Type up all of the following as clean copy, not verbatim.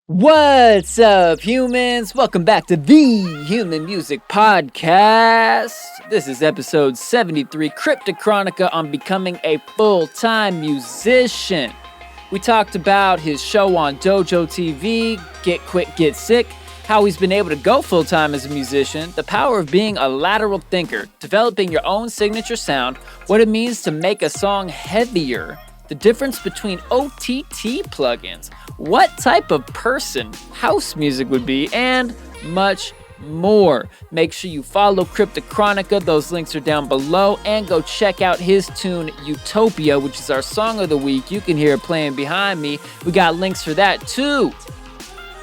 What's up, humans? Welcome back to the Human Music Podcast. This is episode 73, Kryptochronica on becoming a full-time musician. We talked about his show on Dojo TV, Get Quick, Get Sick, how he's been able to go full-time as a musician, the power of being a lateral thinker, developing your own signature sound, what it means to make a song heavier, the difference between OTT plugins, what type of person house music would be, and much more. Make sure you follow Kryptochronica. Those links are down below. And go check out his tune, Utopia, which is our song of the week. You can hear it playing behind me. We got links for that too.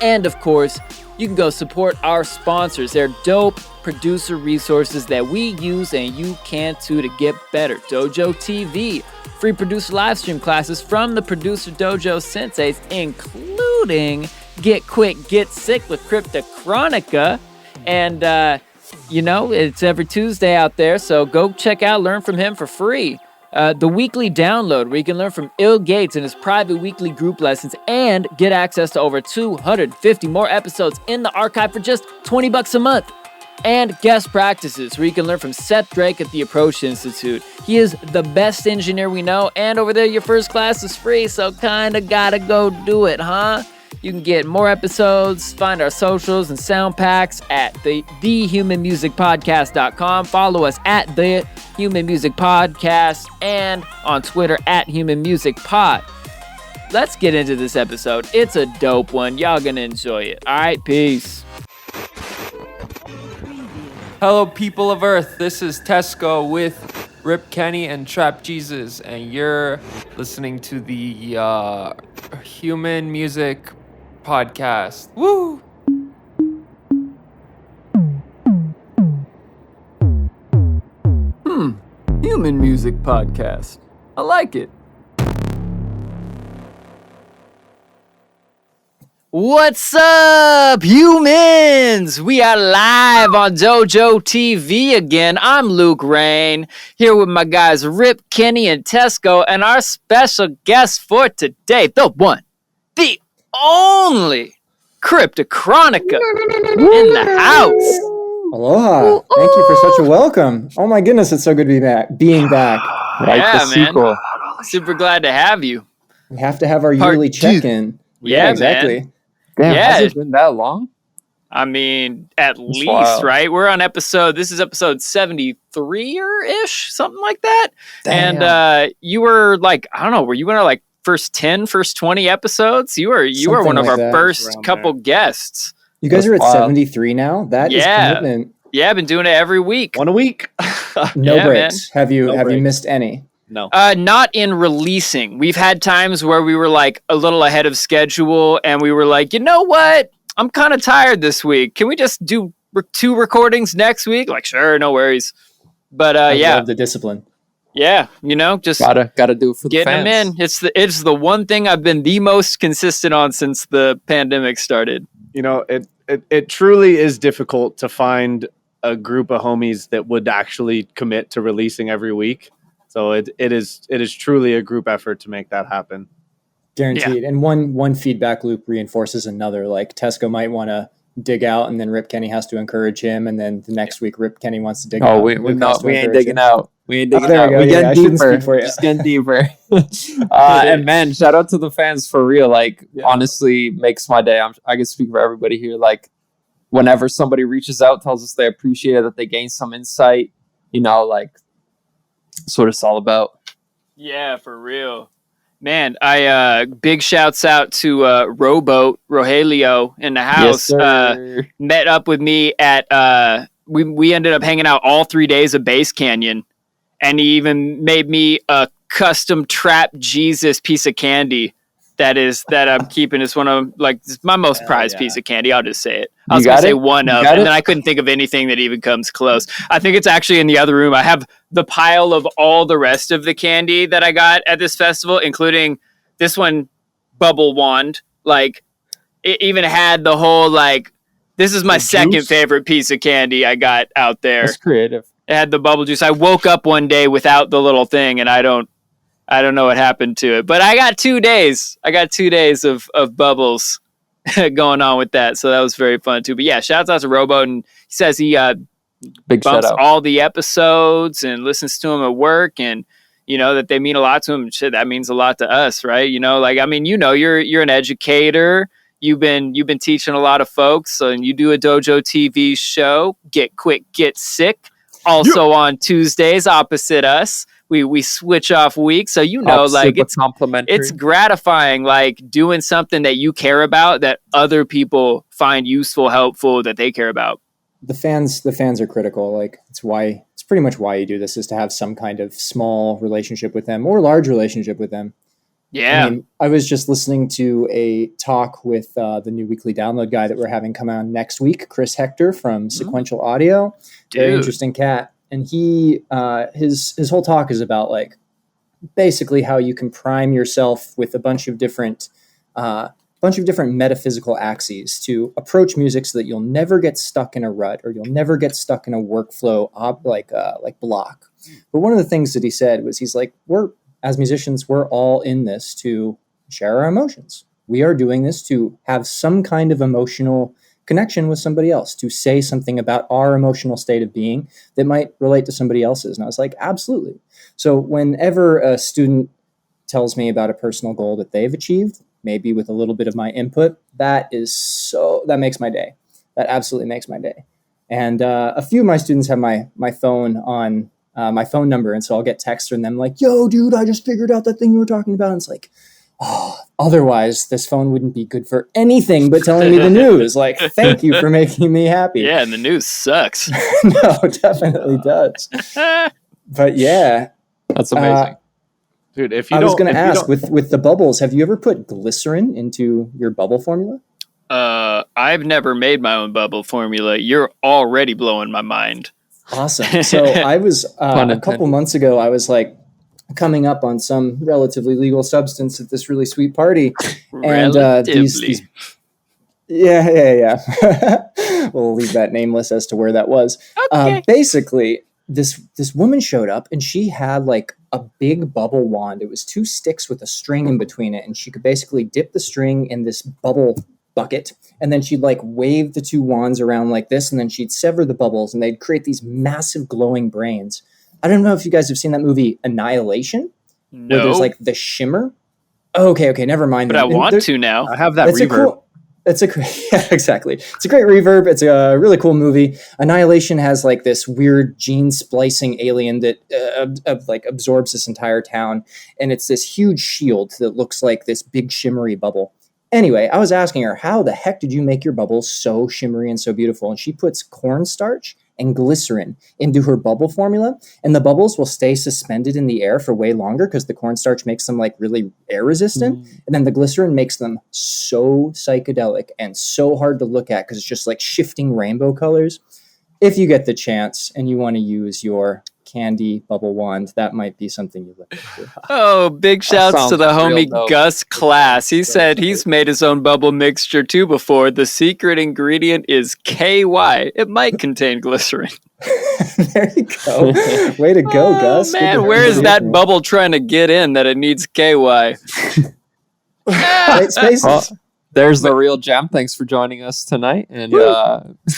And of course, you can go support our sponsors. They're dope producer resources that we use and you can too to get better. Dojo TV. Free producer live stream classes from the Producer Dojo Senseis, including Get Quick, Get Sick with Kryptochronica. And, it's every Tuesday out there, so go check out, learn from him for free. The weekly download, where you can learn from Il Gates and his private weekly group lessons and get access to over 250 more episodes in the archive for just $20 a month. And guest practices, where you can learn from Seth Drake at the Approach Institute. He is the best engineer we know, and over there your first class is free, so kinda gotta go do it, huh? You can get more episodes, find our socials and sound packs at thehumanmusicpodcast.com. Follow us at The Human Music Podcast and on Twitter at Human Music Pod. Let's get into this episode. It's a dope one. Y'all gonna enjoy it. All right, peace. Hello, people of Earth. This is Tesco with Rip Kenny and Trap Jesus, and you're listening to the Human Music Podcast. Woo! Human Music Podcast. I like it. What's up, humans? We are live on Dojo TV again. I'm Luke Rain, here with my guys Rip, Kenny, and Tesco, and our special guest for today, the one, the only Kryptochronica in the house. Aloha. Thank you for such a welcome. Oh my goodness, it's so good to be back. Being back. Yeah, man. Super glad to have you. We have to have our yearly check-in. Yeah, exactly. Man. Damn, has it been that long? I mean, at least, right? We're on this is episode 73-ish, something like that. Damn. And you were like, I don't know, were you in our like first 10, first 20 episodes? You were one of our first couple guests. You guys are at 73 now? That is commitment. Yeah, I've been doing it every week. One a week. No breaks. Man. Have you missed any? No. Not in releasing. We've had times where we were like a little ahead of schedule and we were like, you know what? I'm kind of tired this week. Can we just do 2 recordings next week? Like, sure, no worries. But I love the discipline. Yeah, just gotta do it for the getting fans. them in. It's the one thing I've been the most consistent on since the pandemic started. It truly is difficult to find a group of homies that would actually commit to releasing every week. So it is truly a group effort to make that happen. Guaranteed. Yeah. And one feedback loop reinforces another. Like Tesco might want to dig out, and then Rip Kenny has to encourage him, and then the next week Rip Kenny wants to dig out. We ain't digging out. We ain't digging out. We getting deeper. For you. Just getting deeper. And man, shout out to the fans for real. Like, honestly, makes my day. I can speak for everybody here. Like, whenever somebody reaches out, tells us they appreciate it, that they gain some insight, that's what it's all about. Yeah, for real. Man, I big shouts out to Rogelio in the house. Yes, met up with me at we ended up hanging out all 3 days of Base Canyon, and he even made me a custom Trap Jesus piece of candy that I'm keeping. It's one of my most prized piece of candy. I'll just say it. I was going to say one of, and then I couldn't think of anything that even comes close. I think it's actually in the other room. I have the pile of all the rest of the candy that I got at this festival, including this one, Bubble Wand. Like, it even had the whole, this is my second favorite piece of candy I got out there. That's creative. It had the bubble juice. I woke up one day without the little thing, and I don't know what happened to it. But I got 2 days. I got 2 days of bubbles. going on with that. So that was very fun too. But yeah, shouts out to Robo, and he says he Big shout bumps out. all the episodes and listens to them at work, and that they mean a lot to him. Shit, that means a lot to us, right? You're an educator. You've been teaching a lot of folks, and you do a Dojo TV show, Get Quick, Get Sick. Also on Tuesdays, opposite us. We switch off weeks, so it's complimentary. It's gratifying, like doing something that you care about that other people find useful, helpful, that they care about. The fans are critical. Like it's pretty much why you do this, is to have some kind of small relationship with them or large relationship with them. Yeah. I was just listening to a talk with the new weekly download guy that we're having come out next week, Chris Hector from Sequential Audio. Very interesting cat. And he his whole talk is about like basically how you can prime yourself with a bunch of different metaphysical axes to approach music so that you'll never get stuck in a rut, or you'll never get stuck in a workflow block. But one of the things that he said was, he's like, as musicians, we're all in this to share our emotions. We are doing this to have some kind of emotional connection with somebody else, to say something about our emotional state of being that might relate to somebody else's. And I was like, absolutely. So whenever a student tells me about a personal goal that they've achieved, maybe with a little bit of my input, that makes my day. That absolutely makes my day. And a few of my students have my phone on my phone number. And so I'll get texts from them like, yo, dude, I just figured out that thing you were talking about. And it's like, oh, otherwise this phone wouldn't be good for anything but telling me the news. Like, thank you for making me happy. Yeah, and the news sucks. No, it definitely does. But yeah. That's amazing. Dude, I was going to ask, with the bubbles, have you ever put glycerin into your bubble formula? I've never made my own bubble formula. You're already blowing my mind. Awesome. So I was a couple months ago, I was like coming up on some relatively legal substance at this really sweet party. And these yeah. We'll leave that nameless as to where that was. Okay. Basically, this woman showed up, and she had like a big bubble wand. It was 2 sticks with a string in between it, and she could basically dip the string in this bubble bucket, and then she'd like wave the 2 wands around like this, and then she'd sever the bubbles, and they'd create these massive glowing brains. I don't know if you guys have seen that movie Annihilation, where there's like the shimmer. Okay, never mind. But I want to now. I have that reverb. Yeah, exactly. It's a great reverb. It's a really cool movie. Annihilation has like this weird gene splicing alien that absorbs this entire town, and it's this huge shield that looks like this big shimmery bubble. Anyway, I was asking her, how the heck did you make your bubbles so shimmery and so beautiful? And she puts cornstarch and glycerin into her bubble formula, and the bubbles will stay suspended in the air for way longer because the cornstarch makes them like really air resistant. And then the glycerin makes them so psychedelic and so hard to look at because it's just like shifting rainbow colors. If you get the chance and you want to use your candy bubble wand, that might be something you look into. Oh, big shouts to the homie Gus Class. He said he's made his own bubble mixture too before. The secret ingredient is KY. It might contain glycerin. There you go. Way to go, Gus. Man, where is that bubble trying to get in that it needs KY? Right spaces. Well, there's the real Jam. Thanks for joining us tonight. And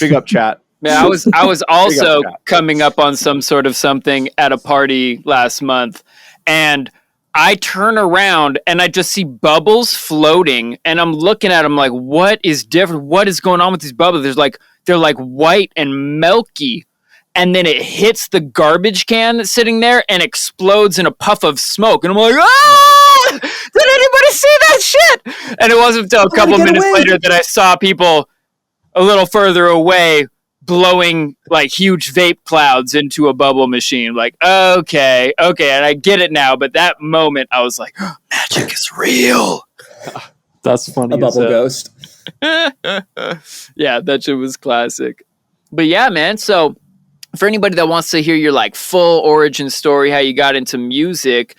big up, chat. Man, I was also coming up on some sort of something at a party last month, and I turn around and I just see bubbles floating, and I'm looking at them like, what is different? What is going on with these bubbles? They're like white and milky, and then it hits the garbage can that's sitting there and explodes in a puff of smoke, and I'm like, ah! Did anybody see that shit? And it wasn't until a couple minutes later that I saw people a little further away blowing like huge vape clouds into a bubble machine. Like, okay, and I get it now. But that moment, I was like, oh, magic is real. That's funny. A bubble ghost. Yeah, that shit was classic. But yeah, man. So for anybody that wants to hear your like full origin story, how you got into music,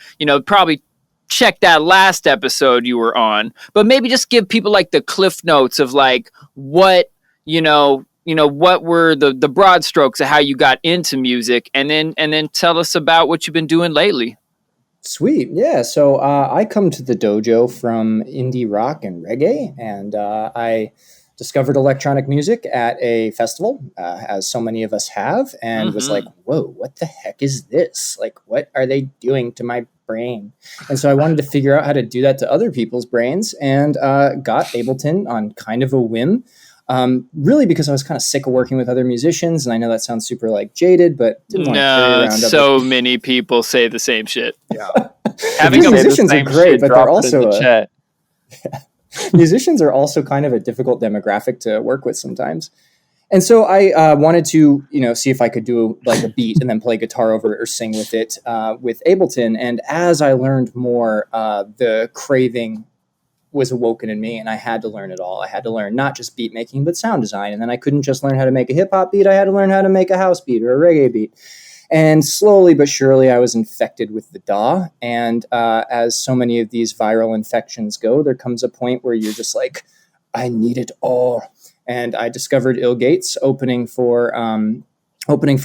probably check that last episode you were on. But maybe just give people like the cliff notes of like what, what were the broad strokes of how you got into music, and then tell us about what you've been doing lately. Sweet. Yeah. So I come to the dojo from indie rock and reggae, and I discovered electronic music at a festival, as so many of us have, and was like, whoa, what the heck is this? Like, what are they doing to my brain? And so I wanted to figure out how to do that to other people's brains, and got Ableton on kind of a whim. Really because I was kind of sick of working with other musicians, and I know that sounds super like jaded, but didn't want to carry around so many people say the same shit. Yeah. Having musicians are great, but they're also chat. musicians are also kind of a difficult demographic to work with sometimes. And so I wanted to, see if I could do like a beat and then play guitar over it or sing with it with Ableton. And as I learned more, the craving was awoken in me, and I had to learn it all. I had to learn not just beat making, but sound design. And then I couldn't just learn how to make a hip hop beat. I had to learn how to make a house beat or a reggae beat. And slowly but surely, I was infected with the DAW. And as so many of these viral infections go, there comes a point where you're just like, I need it all. And I discovered Ill Gates opening for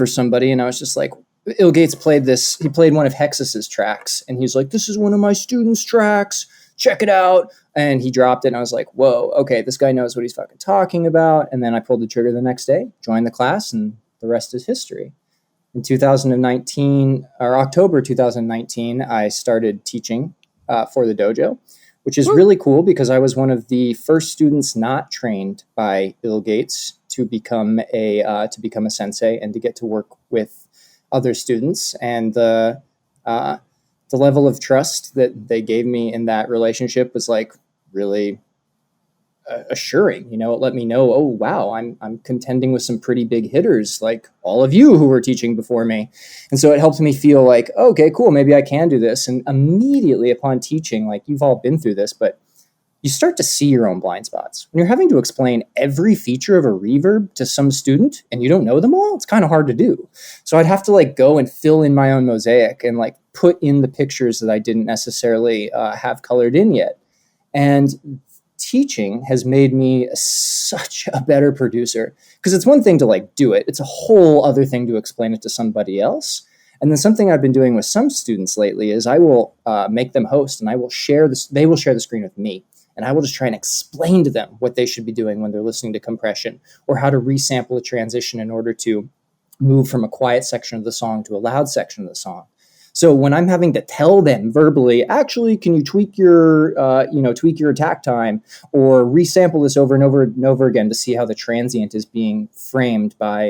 somebody, and I was just like, Ill Gates played this. He played one of Hexus's tracks, and he's like, "This is one of my students' tracks. Check it out." And he dropped it, and I was like, "Whoa, okay, this guy knows what he's fucking talking about." And then I pulled the trigger the next day, joined the class, and the rest is history. In 2019, or October 2019, I started teaching for the dojo, which is really cool because I was one of the first students not trained by Bill Gates to become a sensei and to get to work with other students. And the level of trust that they gave me in that relationship was like really assuring. It let me know, oh wow, I'm contending with some pretty big hitters, like all of you who were teaching before me. And so it helped me feel like, okay, cool, maybe I can do this. And immediately upon teaching, like you've all been through this, but you start to see your own blind spots. When you're having to explain every feature of a reverb to some student and you don't know them all, it's kind of hard to do. So I'd have to like go and fill in my own mosaic and like put in the pictures that I didn't necessarily have colored in yet. And teaching has made me such a better producer, because it's one thing to like do it. It's a whole other thing to explain it to somebody else. And then something I've been doing with some students lately is I will make them host, and I will share this. They will share the screen with me, and I will just try and explain to them what they should be doing when they're listening to compression, or how to resample a transition in order to move from a quiet section of the song to a loud section of the song. So when I'm having to tell them verbally, actually, can you tweak your attack time, or resample this over and over and over again to see how the transient is being framed by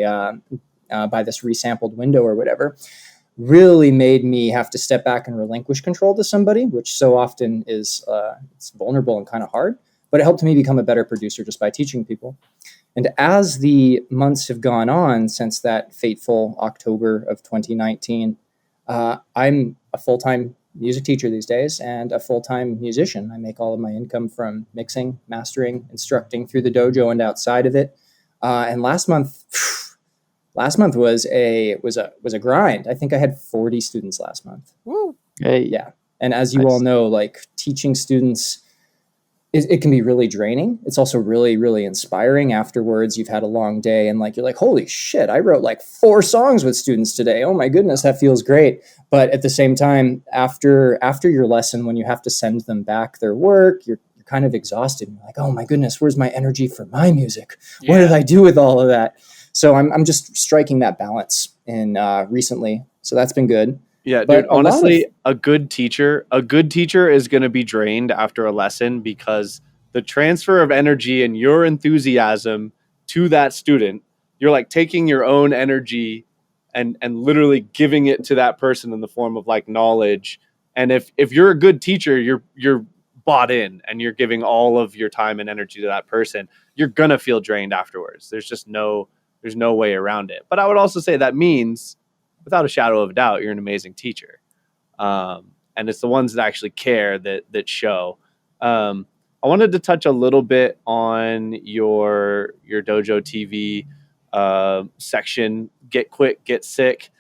this resampled window or whatever, really made me have to step back and relinquish control to somebody, which so often is it's vulnerable and kind of hard. But it helped me become a better producer just by teaching people. And as the months have gone on since that fateful October of 2019, I'm a full-time music teacher these days and a full-time musician. I make all of my income from mixing, mastering, instructing through the dojo and outside of it. And last month was a grind. I think I had 40 students last month. Woo. Hey. Yeah. And as you all know, like teaching students, it can be really draining. It's also really, really inspiring afterwards. You've had a long day and like, you're like, holy shit, I wrote like 4 songs with students today. Oh my goodness, that feels great. But at the same time, after your lesson, when you have to send them back their work, you're kind of exhausted. You're like, oh my goodness, where's my energy for my music? Yeah. What did I do with all of that? So I'm just striking that balance in recently. So that's been good. Yeah, dude, honestly, a good teacher is going to be drained after a lesson, because the transfer of energy and your enthusiasm to that student, you're like taking your own energy and literally giving it to that person in the form of like knowledge. And if you're a good teacher, you're bought in and you're giving all of your time and energy to that person, you're going to feel drained afterwards. There's no way around it. But I would also say that means, without a shadow of a doubt, you're an amazing teacher. And it's the ones that actually care that show. I wanted to touch a little bit on your Dojo TV section, Get Quick, Get Sick.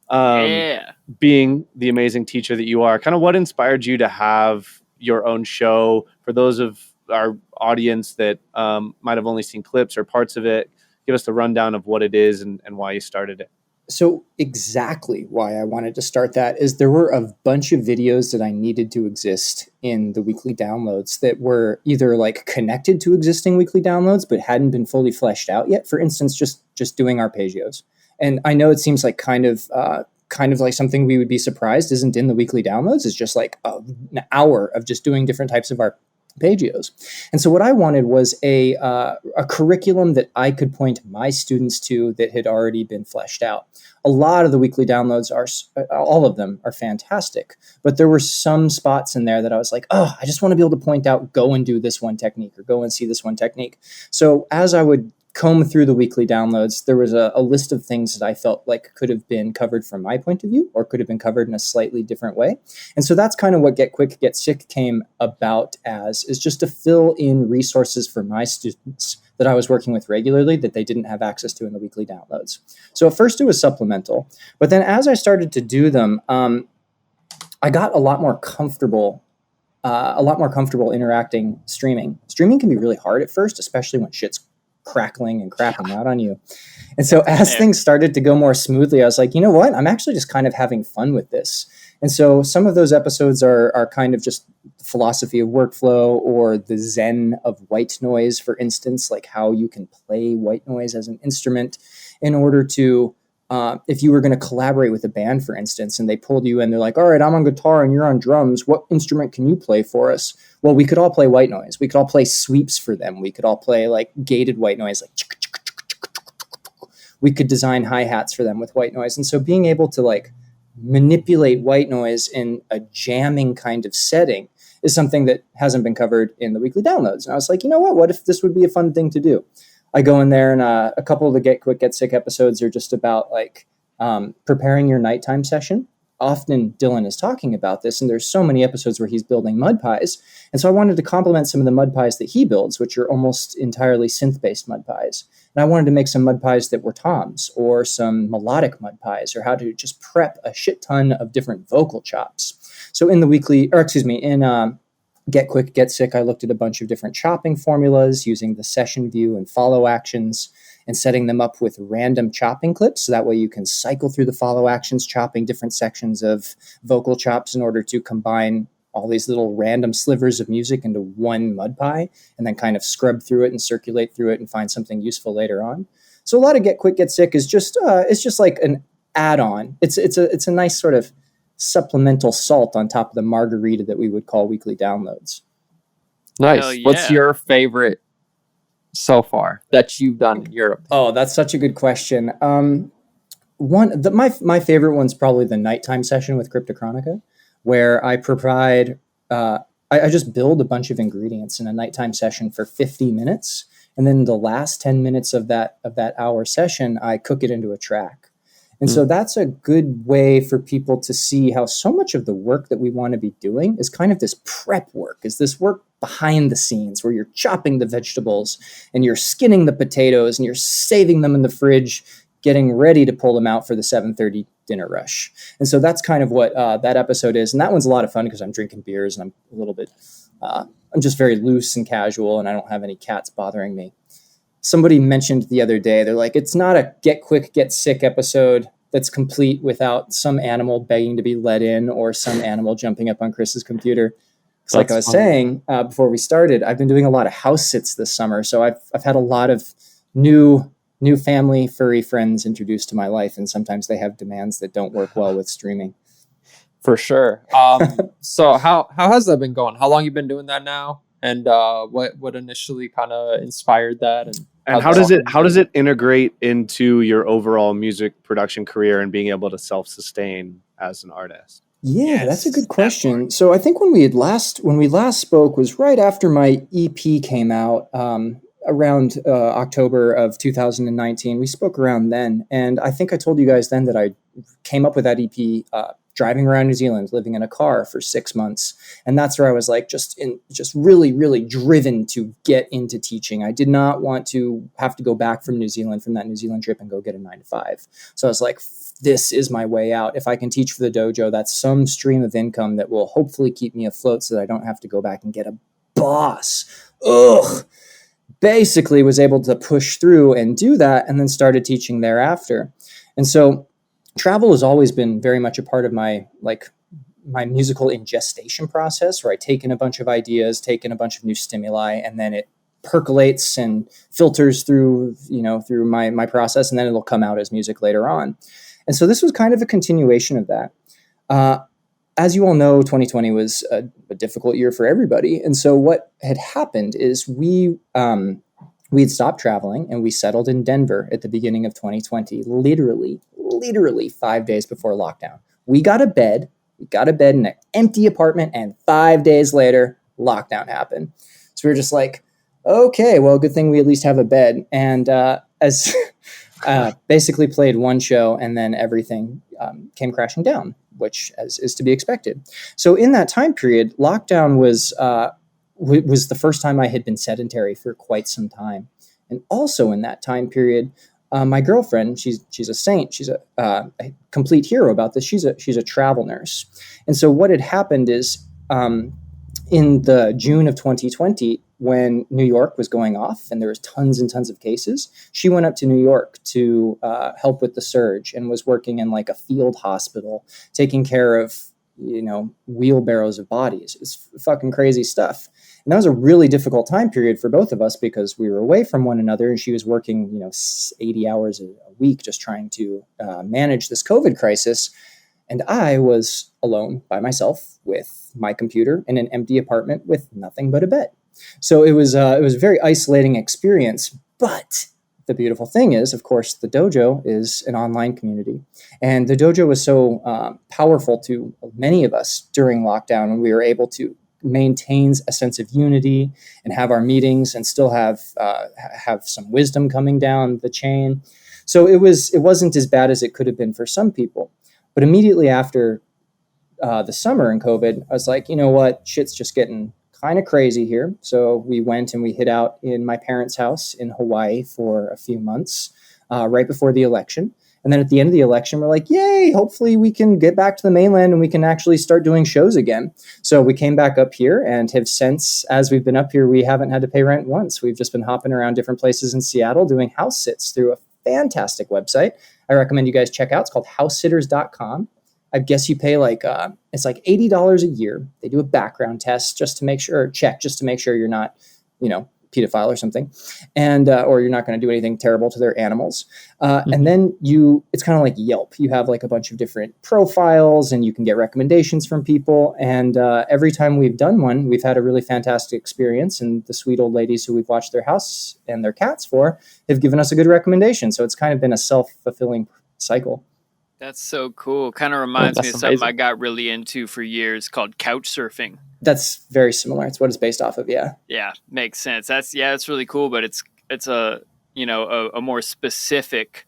Being the amazing teacher that you are, kind of what inspired you to have your own show? For those of our audience that might have only seen clips or parts of it, give us the rundown of what it is and why you started it. So exactly why I wanted to start that is there were a bunch of videos that I needed to exist in the weekly downloads that were either like connected to existing weekly downloads but hadn't been fully fleshed out yet. For instance, just doing arpeggios. And I know it seems like kind of like something we would be surprised isn't in the weekly downloads. It's just like an hour of just doing different types of arpeggios. And so what I wanted was a curriculum that I could point my students to that had already been fleshed out. A lot of the weekly downloads all of them are fantastic, but there were some spots in there that I was like, oh, I just want to be able to point out, go and do this one technique or go and see this one technique. So as I would comb through the weekly downloads, there was a list of things that I felt like could have been covered from my point of view or could have been covered in a slightly different way. And so that's kind of what Get Quick, Get Sick came about as, is just to fill in resources for my students that I was working with regularly that they didn't have access to in the weekly downloads. So at first it was supplemental, but then as I started to do them, I got a lot more comfortable interacting streaming. Streaming can be really hard at first, especially when shit's crackling and crapping out on you. And so as things started to go more smoothly, I was like, you know what? I'm actually just kind of having fun with this. And so some of those episodes are kind of just philosophy of workflow or the zen of white noise, for instance, like how you can play white noise as an instrument in order to, if you were going to collaborate with a band, for instance, and they pulled you in, they're like, all right, I'm on guitar and you're on drums. What instrument can you play for us? Well, we could all play white noise. We could all play sweeps for them. We could all play like gated white noise, like we could design hi-hats for them with white noise. And so being able to like manipulate white noise in a jamming kind of setting is something that hasn't been covered in the weekly downloads. And I was like, you know what if this would be a fun thing to do? I go in there and a couple of the Get Quick, Get Sick episodes are just about like preparing your nighttime session. Often Dylan is talking about this, and there's so many episodes where he's building mud pies. And so I wanted to complement some of the mud pies that he builds, which are almost entirely synth-based mud pies. And I wanted to make some mud pies that were toms or some melodic mud pies or how to just prep a shit ton of different vocal chops. So in Get Quick, Get Sick, I looked at a bunch of different chopping formulas using the session view and follow actions and setting them up with random chopping clips. So that way you can cycle through the follow actions, chopping different sections of vocal chops in order to combine all these little random slivers of music into one mud pie and then kind of scrub through it and circulate through it and find something useful later on. So a lot of Get Quick, Get Sick is just it's just like an add-on. It's a nice sort of supplemental salt on top of the margarita that we would call weekly downloads. Nice. Yeah. What's your favorite so far that you've done in Europe? Oh, that's such a good question. My favorite one's probably the nighttime session with Kryptochronica, where I provide I just build a bunch of ingredients in a nighttime session for 50 minutes, and then the last 10 minutes of that hour session, I cook it into a track. And so that's a good way for people to see how so much of the work that we want to be doing is kind of this prep work, is this work behind the scenes where you're chopping the vegetables and you're skinning the potatoes and you're saving them in the fridge, getting ready to pull them out for the 7:30 dinner rush. And so that's kind of what that episode is. And that one's a lot of fun because I'm drinking beers and I'm a little bit, I'm just very loose and casual and I don't have any cats bothering me. Somebody mentioned the other day, they're like, it's not a Get Quick, Get Sick episode that's complete without some animal begging to be let in or some animal jumping up on Chris's computer. Because like I was saying before we started, I've been doing a lot of house sits this summer. So I've had a lot of new family furry friends introduced to my life. And sometimes they have demands that don't work well with streaming. For sure. So how has that been going? How long you been doing that now? And what initially kind of inspired that? And how does it integrate into your overall music production career and being able to self-sustain as an artist? Yeah, that's a good question. So I think when we last spoke was right after my EP came out, around October of 2019. We spoke around then, and I think I told you guys then that I came up with that EP driving around New Zealand, living in a car for 6 months. And that's where I was like, just really, really driven to get into teaching. I did not want to have to go back from that New Zealand trip and go get a 9-to-5. So I was like, this is my way out. If I can teach for the dojo, that's some stream of income that will hopefully keep me afloat so that I don't have to go back and get a boss. Basically was able to push through and do that and then started teaching thereafter. And so travel has always been very much a part of my musical ingestation process, where I take in a bunch of ideas, take in a bunch of new stimuli, and then it percolates and filters through my process, and then it'll come out as music later on. And so this was kind of a continuation of that. As you all know, 2020 was a difficult year for everybody. And so what had happened is we had stopped traveling and we settled in Denver at the beginning of 2020, literally 5 days before lockdown. We got a bed in an empty apartment, and 5 days later, lockdown happened. So we were just like, okay, well, good thing we at least have a bed. And as basically played one show, and then everything came crashing down, which is to be expected. So in that time period, lockdown was the first time I had been sedentary for quite some time. And also in that time period, my girlfriend, she's a saint. She's a complete hero about this. She's a travel nurse. And so what had happened is in the June of 2020, when New York was going off and there was tons and tons of cases, she went up to New York to help with the surge and was working in like a field hospital, taking care of, wheelbarrows of bodies. It's fucking crazy stuff. And that was a really difficult time period for both of us because we were away from one another, and she was working, 80 hours a week just trying to manage this COVID crisis. And I was alone by myself with my computer in an empty apartment with nothing but a bed. So it was a very isolating experience. But the beautiful thing is, of course, the dojo is an online community. And the dojo was so powerful to many of us during lockdown, when we were able to maintain a sense of unity and have our meetings and still have some wisdom coming down the chain. So it wasn't as bad as it could have been for some people. But immediately after the summer and COVID, I was like, you know what, shit's just getting kind of crazy here. So we went and we hid out in my parents' house in Hawaii for a few months right before the election. And then at the end of the election, we're like, yay, hopefully we can get back to the mainland and we can actually start doing shows again. So we came back up here and have since, as we've been up here, we haven't had to pay rent once. We've just been hopping around different places in Seattle doing house sits through a fantastic website I recommend you guys check out. It's called housesitters.com. I guess you pay it's like $80 a year. They do a background test just to make sure, you're not, pedophile or something, and or you're not going to do anything terrible to their animals. And then it's kind of like Yelp. You have like a bunch of different profiles, and you can get recommendations from people. And every time we've done one, we've had a really fantastic experience. And the sweet old ladies who we've watched their house and their cats for have given us a good recommendation. So it's kind of been a self-fulfilling cycle. That's so cool. Kind of reminds me of something I got really into for years called couch surfing. That's very similar. It's what it's based off of. Yeah. Yeah. Makes sense. That's really cool, but it's a more specific,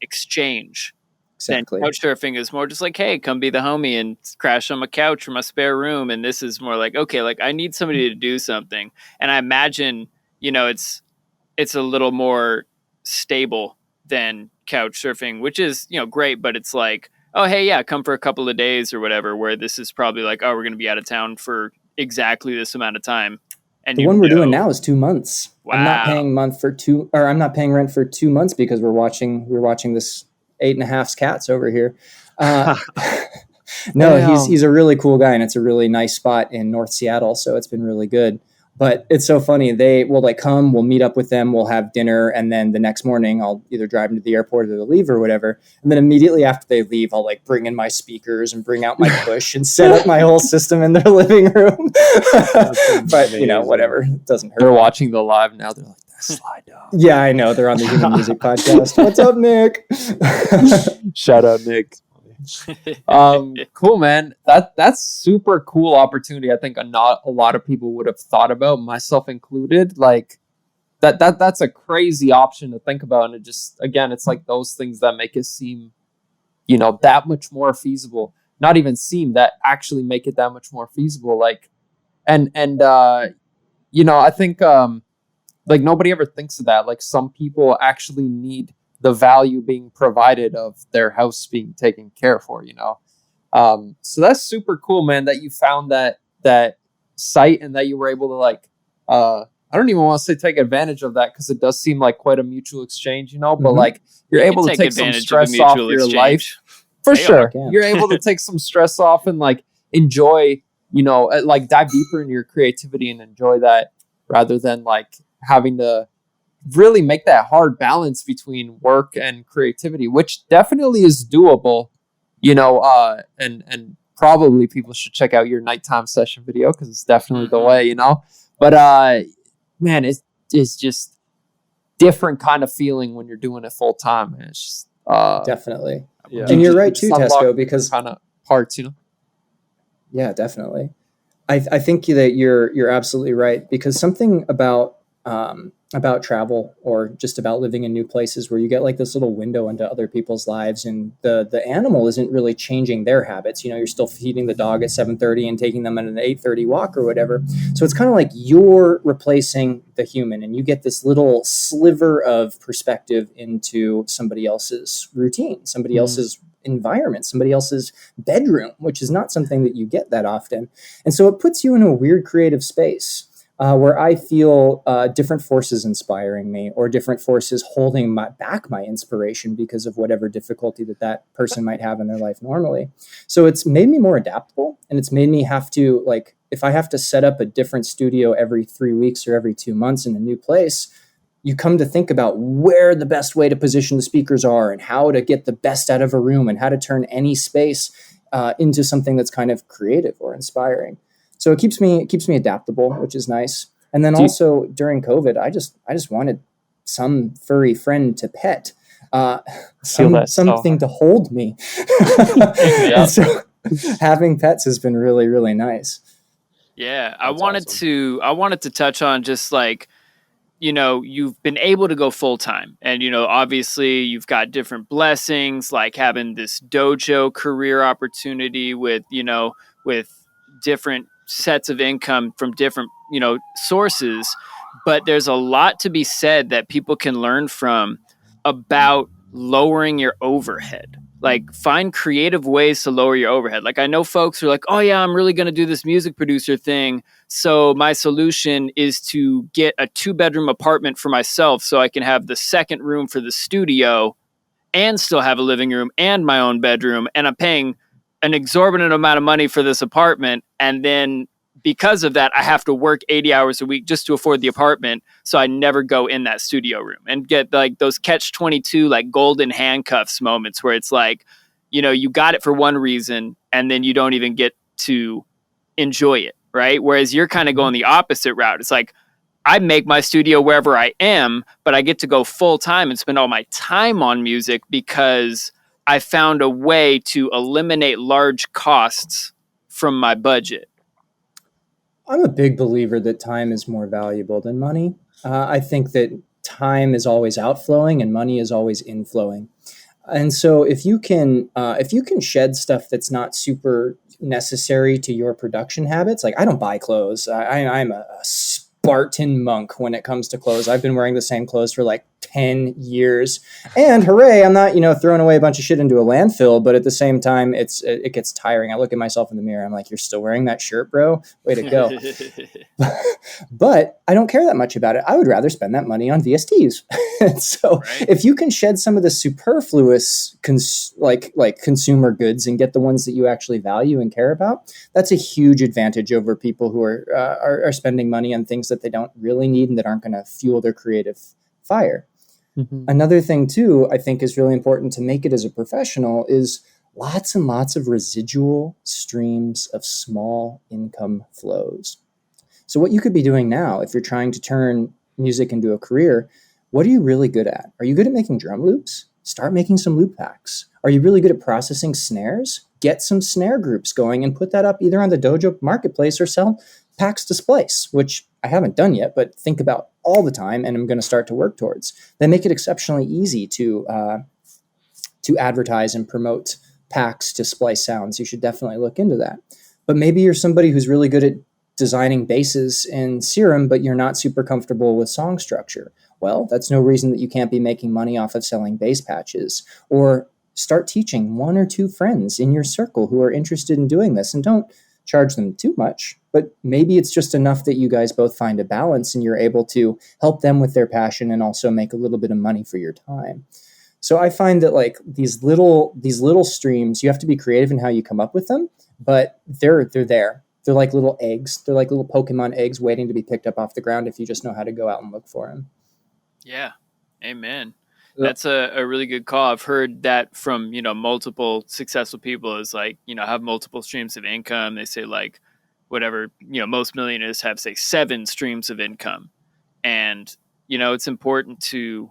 exchange. Exactly. Then couch surfing is more just like, hey, come be the homie and crash on my couch or my spare room. And this is more like, okay, like I need somebody to do something. And I imagine, it's a little more stable than couch surfing, which is, great, but it's like, oh, hey, yeah, come for a couple of days or whatever, where this is probably like, oh, we're going to be out of town for exactly this amount of time. And the one we're doing now is 2 months. Wow. I'm not paying rent for 2 months because we're watching this 8.5 cats over here. No, he's a really cool guy, and it's a really nice spot in North Seattle. So it's been really good. But it's so funny. They will come, we'll meet up with them, we'll have dinner, and then the next morning I'll either drive them to the airport or they'll leave or whatever. And then immediately after they leave, I'll bring in my speakers and bring out my push and set up my whole system in their living room. But whatever. It doesn't hurt. They're watching the live now. They're like, that's Slide Dog. Yeah, I know. They're on the Human Music Podcast. What's up, Nick? Shout out, Nick. Cool, man. That's super cool opportunity. I think not a lot of people would have thought about, myself included. Like that's a crazy option to think about, and it just, again, it's like those things that make it seem, that much more feasible. Not even seem, that actually make it that much more feasible. Like, and I think like nobody ever thinks of that. Like some people actually need the value being provided of their house being taken care for, so that's super cool, man, that you found that site and that you were able to I don't even want to say take advantage of that, because it does seem like quite a mutual exchange, you know, but Mhm. like you're You able can to take some advantage of a stress off mutual your exchange. life. For They sure. are. You're able to take some stress off and like enjoy, you know, like dive deeper into your creativity and enjoy that, rather than like having to really make that hard balance between work and creativity, which definitely is doable, you know, and probably people should check out your nighttime session video, because it's definitely the Mhm. way, you know. But man, it's just different kind of feeling when you're doing it full time. It's just Definitely. Yeah. And you're you right just too, unlock Tesco, because kind of parts, you know. yeah, definitely. I think that you're absolutely right, because something about travel, or just about living in new places, where you get like this little window into other people's lives, and the animal isn't really changing their habits. You know, you're still feeding the dog at 7:30 and taking them on an 8:30 walk or whatever. So it's kind of like you're replacing the human, and you get this little sliver of perspective into somebody else's routine, somebody else's environment, somebody else's bedroom, which is not something that you get that often. And so it puts you in a weird creative space, where I feel different forces inspiring me, or different forces holding back my inspiration because of whatever difficulty that person might have in their life normally. So it's made me more adaptable, and it's made me have to, like, if I have to set up a different studio every 3 weeks or every 2 months in a new place, you come to think about where the best way to position the speakers are, and how to get the best out of a room, and how to turn any space into something that's kind of creative or inspiring. So it keeps me adaptable, which is nice. And then also during COVID, I just wanted some furry friend to pet, something to hold me. And so having pets has been really, really nice. Yeah, That's awesome. I wanted to touch on just like, you know, you've been able to go full time, and you know, obviously you've got different blessings, like having this dojo career opportunity with, you know, with different sets of income from different, you know, sources. But there's a lot to be said that people can learn from about lowering your overhead. Like, find creative ways to lower your overhead. Like, I know folks who are like, oh yeah, I'm really going to do this music producer thing, so my solution is to get a 2-bedroom apartment for myself, so I can have the second room for the studio and still have a living room and my own bedroom. And I'm paying an exorbitant amount of money for this apartment. And then because of that, I have to work 80 hours a week just to afford the apartment. So I never go in that studio room, and get like those catch-22, like golden handcuffs moments where it's like, you know, you got it for one reason and then you don't even get to enjoy it. Right. Whereas you're kind of going the opposite route. It's like, I make my studio wherever I am, but I get to go full time and spend all my time on music because I found a way to eliminate large costs from my budget. I'm a big believer that time is more valuable than money. I think that time is always outflowing and money is always inflowing. And so if you can shed stuff that's not super necessary to your production habits, like I don't buy clothes. I'm a Spartan monk when it comes to clothes. I've been wearing the same clothes for like 10 years. And hooray, I'm not, throwing away a bunch of shit into a landfill, but at the same time, it gets tiring. I look at myself in the mirror. I'm like, you're still wearing that shirt, bro? Way to go. But I don't care that much about it. I would rather spend that money on VSTs. So Right. if you can shed some of the superfluous consumer goods and get the ones that you actually value and care about, that's a huge advantage over people who are spending money on things that they don't really need and that aren't going to fuel their creative fire. Mm-hmm. Another thing too, I think is really important to make it as a professional is lots and lots of residual streams of small income flows. So what you could be doing now, if you're trying to turn music into a career, what are you really good at? Are you good at making drum loops? Start making some loop packs. Are you really good at processing snares? Get some snare groups going and put that up either on the Dojo marketplace or sell packs to Splice, which I haven't done yet, but think about all the time and I'm going to start to work towards. They make it exceptionally easy to advertise and promote packs to Splice sounds. You should definitely look into that. But maybe you're somebody who's really good at designing basses in Serum, but you're not super comfortable with song structure. Well, that's no reason that you can't be making money off of selling bass patches. Or start teaching 1 or 2 friends in your circle who are interested in doing this, and don't charge them too much. but maybe it's just enough that you guys both find a balance and you're able to help them with their passion and also make a little bit of money for your time. So I find that like these little streams, you have to be creative in how you come up with them, but they're there. They're like little eggs. They're like little Pokemon eggs waiting to be picked up off the ground if you just know how to go out and look for them. Yeah. Amen. Yep. That's a really good call. I've heard that from, multiple successful people is like, have multiple streams of income. They say like whatever, most millionaires have, say, 7 streams of income. And, it's important to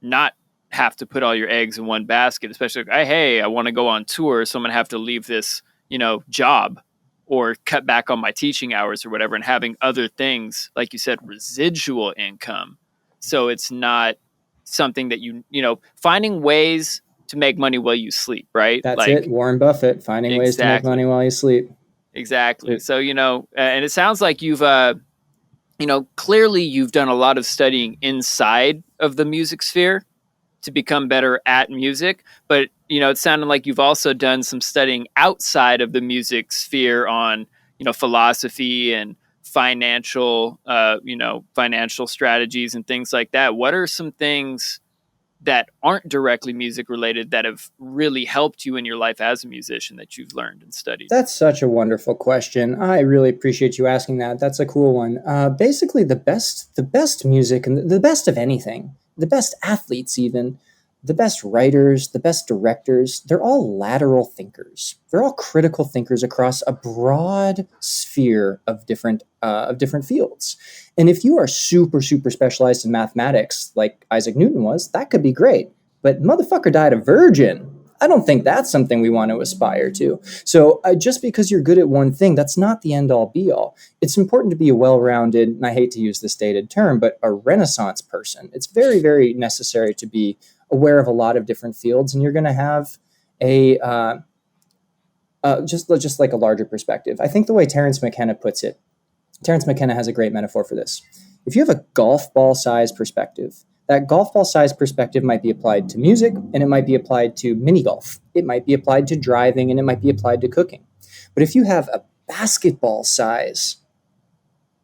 not have to put all your eggs in one basket, especially like, hey, I want to go on tour, so I'm going to have to leave this, job or cut back on my teaching hours or whatever, and having other things, like you said, residual income. So it's not something that finding ways to make money while you sleep, right? That's it. Warren Buffett, finding ways to make money while you sleep. Exactly. So, and it sounds like you've, clearly you've done a lot of studying inside of the music sphere to become better at music, but it sounded like you've also done some studying outside of the music sphere on, philosophy and financial strategies and things like that. What are some things that aren't directly music related that have really helped you in your life as a musician that you've learned and studied? That's such a wonderful question. I really appreciate you asking that. That's a cool one. Basically, the best music and the best of anything, the best athletes even, the best writers, the best directors, they're all lateral thinkers. They're all critical thinkers across a broad sphere of different fields. And if you are super, super specialized in mathematics, like Isaac Newton was, that could be great. But motherfucker died a virgin. I don't think that's something we want to aspire to. So just because you're good at one thing, that's not the end-all be-all. It's important to be a well-rounded, and I hate to use this dated term, but a Renaissance person. It's very, very necessary to be aware of a lot of different fields, and you're going to have just like a larger perspective. I think the way Terence McKenna puts it, Terence McKenna has a great metaphor for this. If you have a golf ball size perspective, that golf ball size perspective might be applied to music, and it might be applied to mini golf. It might be applied to driving, and it might be applied to cooking. But if you have a basketball size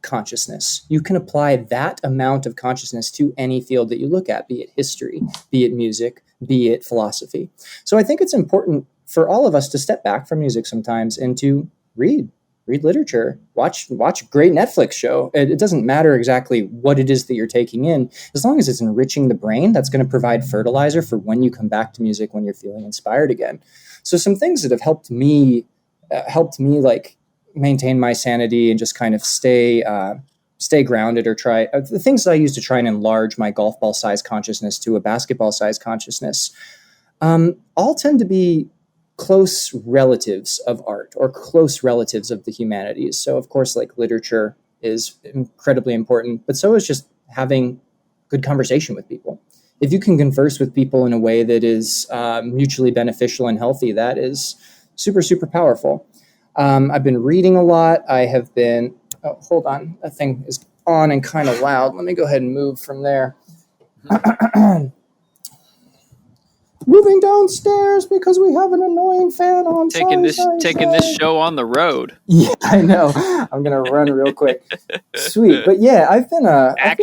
consciousness, you can apply that amount of consciousness to any field that you look at, be it history, be it music, be it philosophy. So I think it's important for all of us to step back from music sometimes and to read literature, watch a great Netflix show. It doesn't matter exactly what it is that you're taking in, as long as it's enriching the brain. That's going to provide fertilizer for when you come back to music when you're feeling inspired again. So some things that have helped me like maintain my sanity and just kind of stay grounded, or try the things that I use to try and enlarge my golf ball size consciousness to a basketball size consciousness, all tend to be close relatives of art or close relatives of the humanities. So of course, like literature is incredibly important, but so is just having good conversation with people. If you can converse with people in a way that is mutually beneficial and healthy, that is super, super powerful. I've been reading a lot. I have been, hold on, that thing is on and kind of loud. Let me go ahead and move from there. Moving downstairs because we have an annoying fan on. Taking this show on the road. Yeah, I know. I'm gonna run real quick. Sweet, but yeah, I've been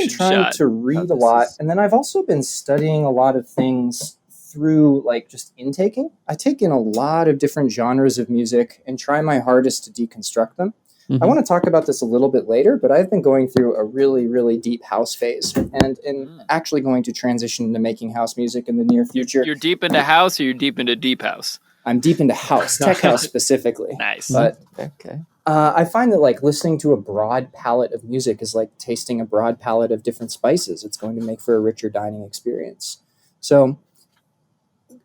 trying to read a lot, and then I've also been studying a lot of things through like just intaking. I take in a lot of different genres of music and try my hardest to deconstruct them. Mm-hmm. I want to talk about this a little bit later, but I've been going through a really, really deep house phase, and actually going to transition into making house music in the near future. You're deep into house, or you're deep into deep house? I'm deep into house, tech house specifically. Nice. But Okay. I find that like listening to a broad palette of music is like tasting a broad palette of different spices. It's going to make for a richer dining experience. So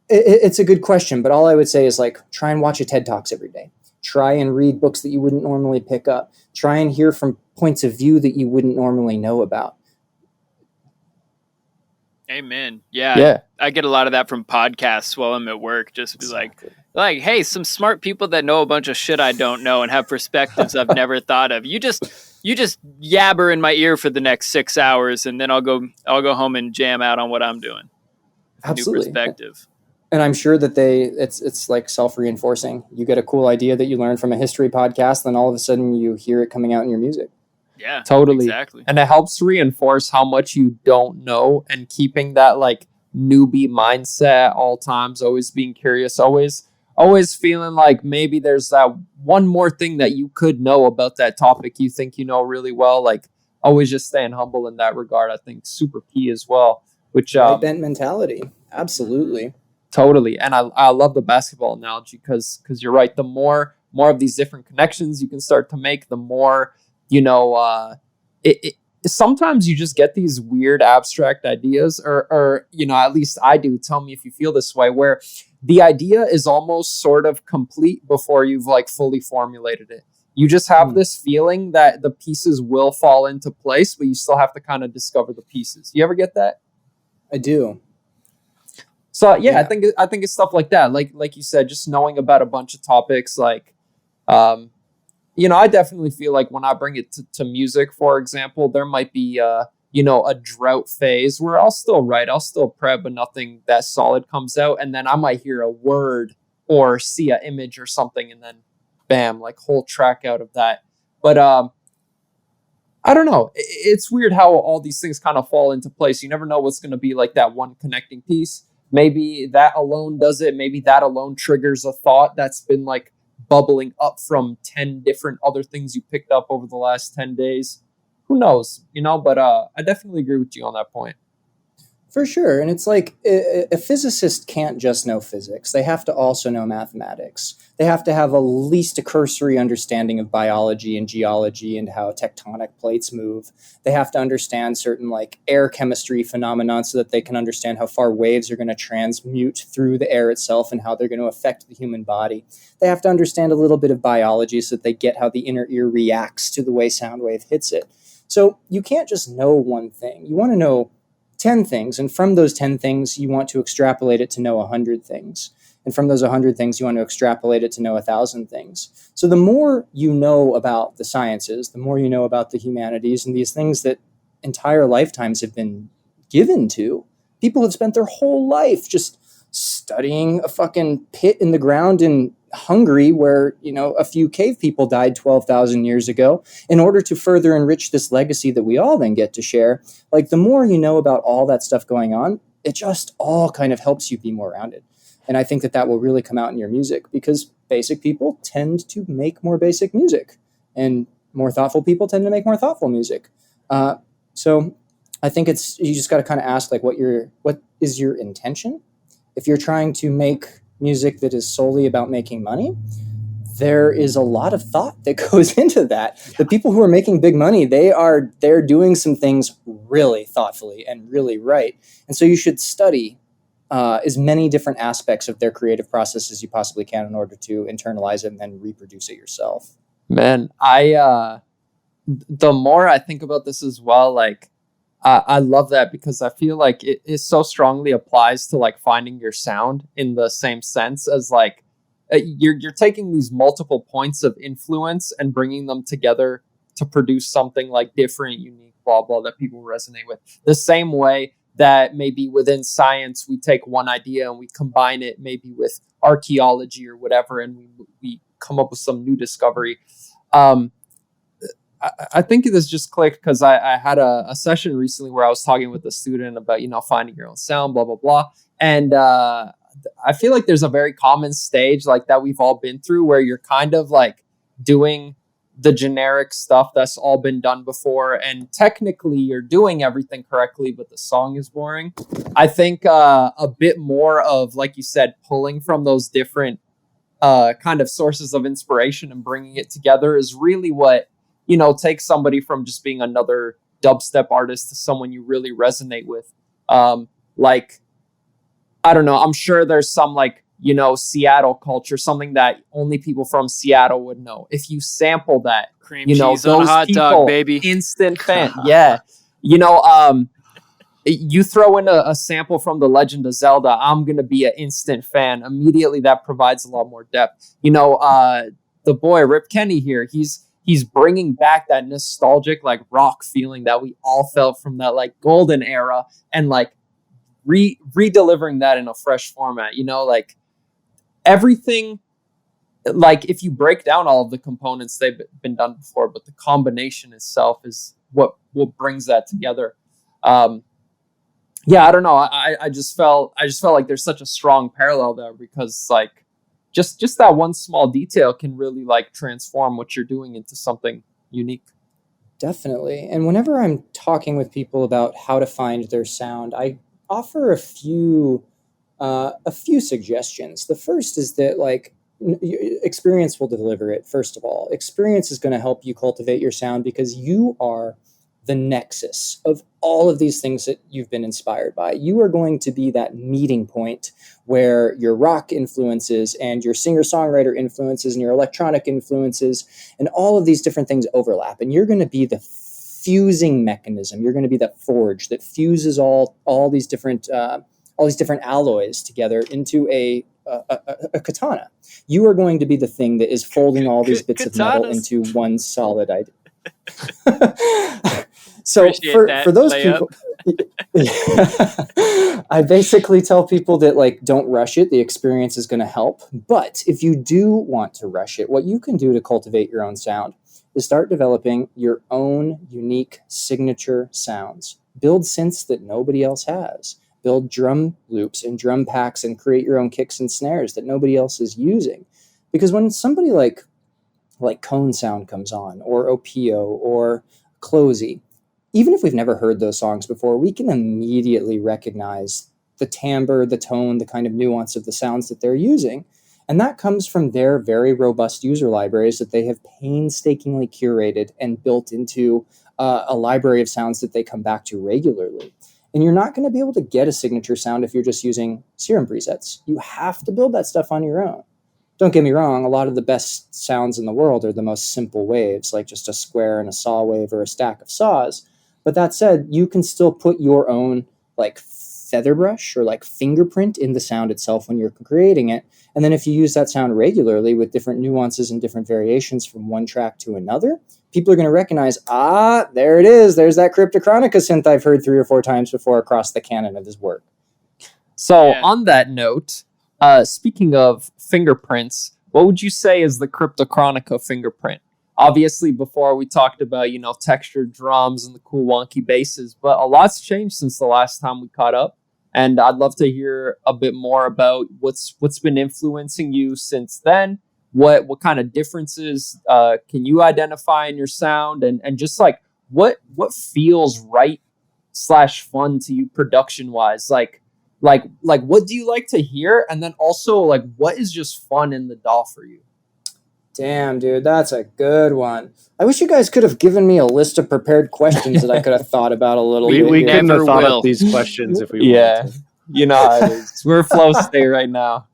it's a good question, but all I would say is like try and watch a TED Talks every day. Try and read books that you wouldn't normally pick up. Try and hear from points of view that you wouldn't normally know about. Amen. Yeah. I get a lot of that from podcasts while I'm at work. Just be like, hey, some smart people that know a bunch of shit I don't know and have perspectives I've never thought of. You just yabber in my ear for the next 6 hours, and then I'll go home and jam out on what I'm doing. Absolutely. New perspective. And I'm sure that it's like self-reinforcing. You get a cool idea that you learned from a history podcast, then all of a sudden you hear it coming out in your music. Yeah, Totally. exactly. And it helps reinforce how much you don't know, and keeping that like newbie mindset at all times, always being curious, always feeling like maybe there's that one more thing that you could know about that topic you think you know really well. Like always just staying humble in that regard, I think super key as well. Which Right bent mentality. Absolutely. Totally. And I love the basketball analogy because you're right. The more of these different connections you can start to make, the more, sometimes you just get these weird abstract ideas or, at least I do. Tell me if you feel this way, where the idea is almost sort of complete before you've like fully formulated it. You just have this feeling that the pieces will fall into place, but you still have to kind of discover the pieces. You ever get that? I do. So yeah, I think it's stuff like that. Like you said, just knowing about a bunch of topics. Like, I definitely feel like when I bring it to music, for example, there might be a drought phase where I'll still write, I'll still prep, but nothing that solid comes out, and then I might hear a word or see an image or something, and then bam, like whole track out of that. But I don't know. It's weird how all these things kind of fall into place. You never know what's going to be like that one connecting piece. Maybe that alone does it. Maybe that alone triggers a thought that's been like bubbling up from 10 different other things you picked up over the last 10 days. Who knows, but I definitely agree with you on that point. For sure. And it's like a physicist can't just know physics. They have to also know mathematics. They have to have at least a cursory understanding of biology and geology and how tectonic plates move. They have to understand certain like air chemistry phenomena so that they can understand how far waves are going to transmute through the air itself and how they're going to affect the human body. They have to understand a little bit of biology so that they get how the inner ear reacts to the way sound wave hits it. So you can't just know one thing. You want to know 10 things, and from those 10 things, you want to extrapolate it to know 100 things. And from those 100 things, you want to extrapolate it to know 1,000 things. So the more you know about the sciences, the more you know about the humanities and these things that entire lifetimes have been given to. People have spent their whole life just studying a fucking pit in the ground in Hungary where, a few cave people died 12,000 years ago in order to further enrich this legacy that we all then get to share. Like the more you know about all that stuff going on, it just all kind of helps you be more rounded. And I think that will really come out in your music because basic people tend to make more basic music and more thoughtful people tend to make more thoughtful music. So I think you just got to kind of ask like what is your intention? If you're trying to make music that is solely about making money, there is a lot of thought that goes into that. Yeah. The people who are making big money, they're doing some things really thoughtfully and really right. And so you should study as many different aspects of their creative process as you possibly can in order to internalize it and then reproduce it yourself. Man, the more I think about this as well, like, I love that because I feel like it so strongly applies to like finding your sound in the same sense as like you're taking these multiple points of influence and bringing them together to produce something like different, unique, blah, blah, that people resonate with. The same way that maybe within science, we take one idea and we combine it maybe with archaeology or whatever, and we come up with some new discovery. I think this just clicked because I had a session recently where I was talking with a student about, finding your own sound, blah, blah, blah. And I feel like there's a very common stage like that we've all been through where you're kind of like doing the generic stuff that's all been done before. And technically you're doing everything correctly, but the song is boring. I think a bit more of, like you said, pulling from those different kind of sources of inspiration and bringing it together is really what, take somebody from just being another dubstep artist to someone you really resonate with. Like, I don't know, I'm sure there's some like, Seattle culture, something that only people from Seattle would know. If you sample that, cream cheese on a hot dog, baby. Instant fan. Yeah. You throw in a sample from The Legend of Zelda, I'm going to be an instant fan. Immediately that provides a lot more depth. The boy, Rip Kenny here, he's bringing back that nostalgic like rock feeling that we all felt from that like golden era, and like re-delivering that in a fresh format, like everything, like if you break down all of the components, they've been done before, but the combination itself is what brings that together. I don't know. I just felt like there's such a strong parallel there, because like just that one small detail can really like transform what you're doing into something unique. Definitely. And whenever I'm talking with people about how to find their sound, I offer a few suggestions. The first is that like experience will deliver it. First of all, experience is going to help you cultivate your sound, because you are the nexus of all of these things that you've been inspired by. You are going to be that meeting point where your rock influences and your singer-songwriter influences and your electronic influences and all of these different things overlap. And you're going to be the fusing mechanism. You're going to be that forge that fuses all these different alloys together into a katana. You are going to be the thing that is folding all these bits of metal into one solid idea. So for those people, I basically tell people that like, don't rush it. The experience is going to help. But if you do want to rush it, what you can do to cultivate your own sound is start developing your own unique signature sounds. Build synths that nobody else has. Build drum loops and drum packs and create your own kicks and snares that nobody else is using. Because when somebody like Cone Sound comes on, or Opio, or Closey, even if we've never heard those songs before, we can immediately recognize the timbre, the tone, the kind of nuance of the sounds that they're using. And that comes from their very robust user libraries that they have painstakingly curated and built into a library of sounds that they come back to regularly. And you're not going to be able to get a signature sound if you're just using Serum presets. You have to build that stuff on your own. Don't get me wrong, a lot of the best sounds in the world are the most simple waves, like just a square and a saw wave or a stack of saws. But that said, you can still put your own like feather brush or like fingerprint in the sound itself when you're creating it. And then if you use that sound regularly with different nuances and different variations from one track to another, people are going to recognize, there it is. There's that Kryptochronica synth I've heard 3 or 4 times before across the canon of his work. So on that note, speaking of fingerprints, what would you say is the Kryptochronica fingerprint? Obviously, before we talked about, textured drums and the cool wonky basses, but a lot's changed since the last time we caught up. And I'd love to hear a bit more about what's been influencing you since then. What kind of differences can you identify in your sound, and just like what feels right / fun to you production wise? Like what do you like to hear, and then also like what is just fun in the DAW for you? Damn, dude, that's a good one. I wish you guys could have given me a list of prepared questions that I could have thought about a little bit. We couldn't have thought will. up these questions if we wanted to. You know how it is. We're flow state right now.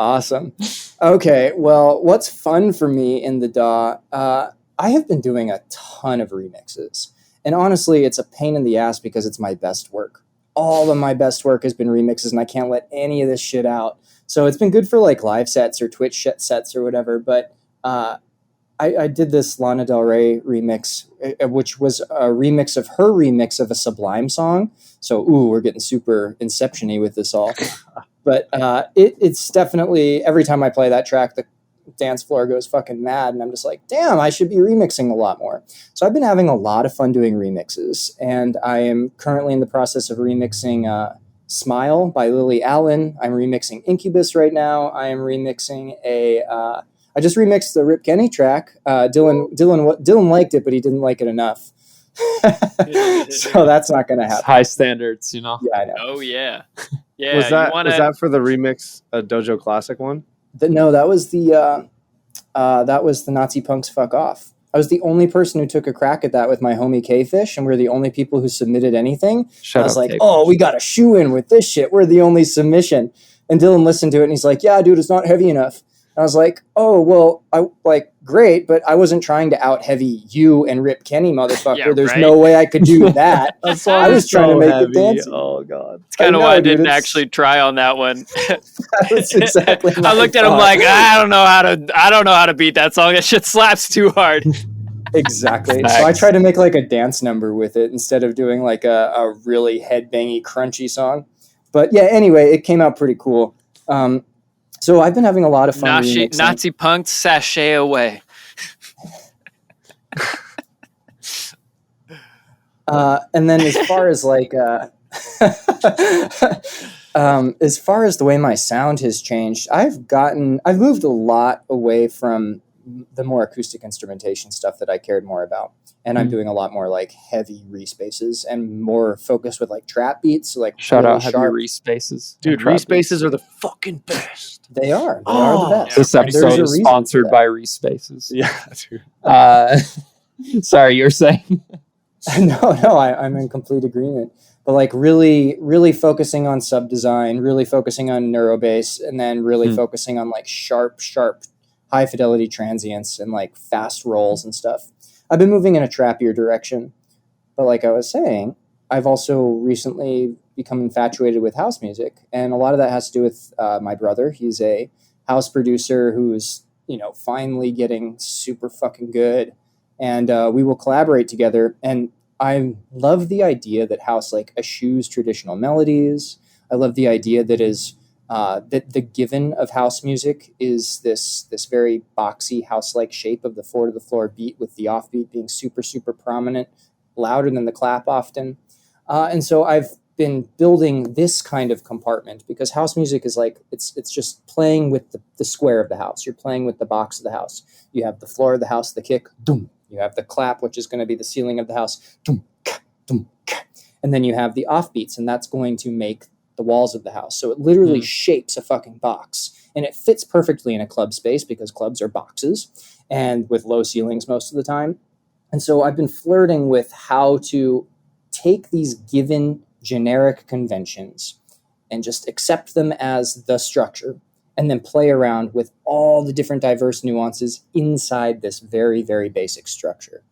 Awesome. Okay, well, what's fun for me in the DAW? I have been doing a ton of remixes. And honestly, it's a pain in the ass because it's my best work. All of my best work has been remixes, and I can't let any of this shit out. So it's been good for like live sets or Twitch sets or whatever, but I did this Lana Del Rey remix, which was a remix of her remix of a Sublime song. So, we're getting super Inception-y with this all. But it's definitely, every time I play that track, the dance floor goes fucking mad, and I'm just like, damn, I should be remixing a lot more. So I've been having a lot of fun doing remixes, and I am currently in the process of remixing Smile by Lily Allen. I'm remixing Incubus right now. I am remixing I just remixed the Rip Kenny track. Dylan liked it, but he didn't like it enough. So that's not going to happen. It's high standards, Yeah, I know. Oh yeah, yeah. Was that for the remix Dojo Classic one? No, that was the Nazi Punks Fuck Off. I was the only person who took a crack at that with my homie K-Fish, and we're the only people who submitted anything. I was like, K-Fish. we got a shoe in with this shit. We're the only submission. And Dylan listened to it, and he's like, yeah, dude, it's not heavy enough. I was like, great, but I wasn't trying to out heavy you and Rip Kenny, motherfucker. Yeah, There's right? no way I could do that. I was trying to make it dance. Oh god, It's kind of why I didn't actually try on that one. That's exactly. I looked at him like, I don't know how to beat that song. That shit slaps too hard. Exactly. Facts. So I tried to make like a dance number with it instead of doing like a really headbangy, crunchy song. But yeah, anyway, it came out pretty cool. So I've been having a lot of fun remixing. Nazi punked sashay away. And then as far as like, as far as the way my sound has changed, I've moved a lot away from the more acoustic instrumentation stuff that I cared more about. And I'm doing a lot more like heavy respaces and more focused with like trap beats. So, like Shout really out heavy sharp. respaces. Dude, respaces are the fucking best. They are the best. This And there's episode a is reason sponsored for by respaces. Yeah, dude. Sorry, you're saying. No, I'm in complete agreement. But like really focusing on sub design, really focusing on neurobass, and then really focusing on like sharp, high fidelity transients and like fast rolls and stuff. I've been moving in a trappier direction. But like I was saying, I've also recently become infatuated with house music. And a lot of that has to do with my brother. He's a house producer who's, finally getting super fucking good. And we will collaborate together. And I love the idea that house like eschews traditional melodies. I love the idea that that the given of house music is this very boxy house-like shape of the floor to the floor beat, with the offbeat being super, super prominent, louder than the clap often. And so I've been building this kind of compartment because house music is like, it's just playing with the square of the house. You're playing with the box of the house. You have the floor of the house, the kick, doom. You have the clap, which is going to be the ceiling of the house, doom, ka, doom, ka. And then you have the offbeats, and that's going to make the walls of the house. So it literally shapes a fucking box, and it fits perfectly in a club space because clubs are boxes and with low ceilings most of the time. And so I've been flirting with how to take these given generic conventions and just accept them as the structure, and then play around with all the different diverse nuances inside this very, very basic structure.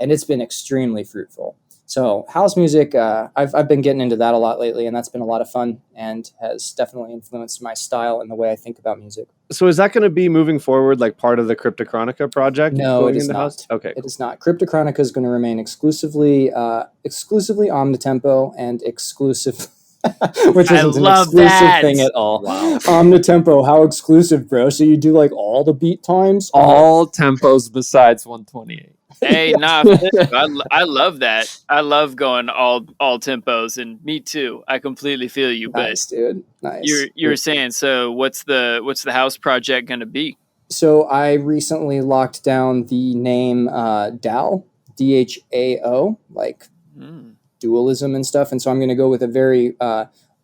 And it's been extremely fruitful. So house music, I've been getting into that a lot lately, and that's been a lot of fun and has definitely influenced my style and the way I think about music. So is that going to be moving forward like part of the Cryptochronica project? No, it is not. House? Okay, it is not. Cryptochronica is going to remain exclusively omnitempo and exclusive, which isn't an exclusive thing at all. Wow. Omnitempo, how exclusive, bro? So you do like all the beat times? All tempos besides 128. Hey, nah, I love that. I love going all tempos, and me too. I completely feel you. Nice, dude. Nice. You were saying, so what's the house project going to be? So I recently locked down the name DAO, DHAO, like dualism and stuff, and so I'm going to go with a very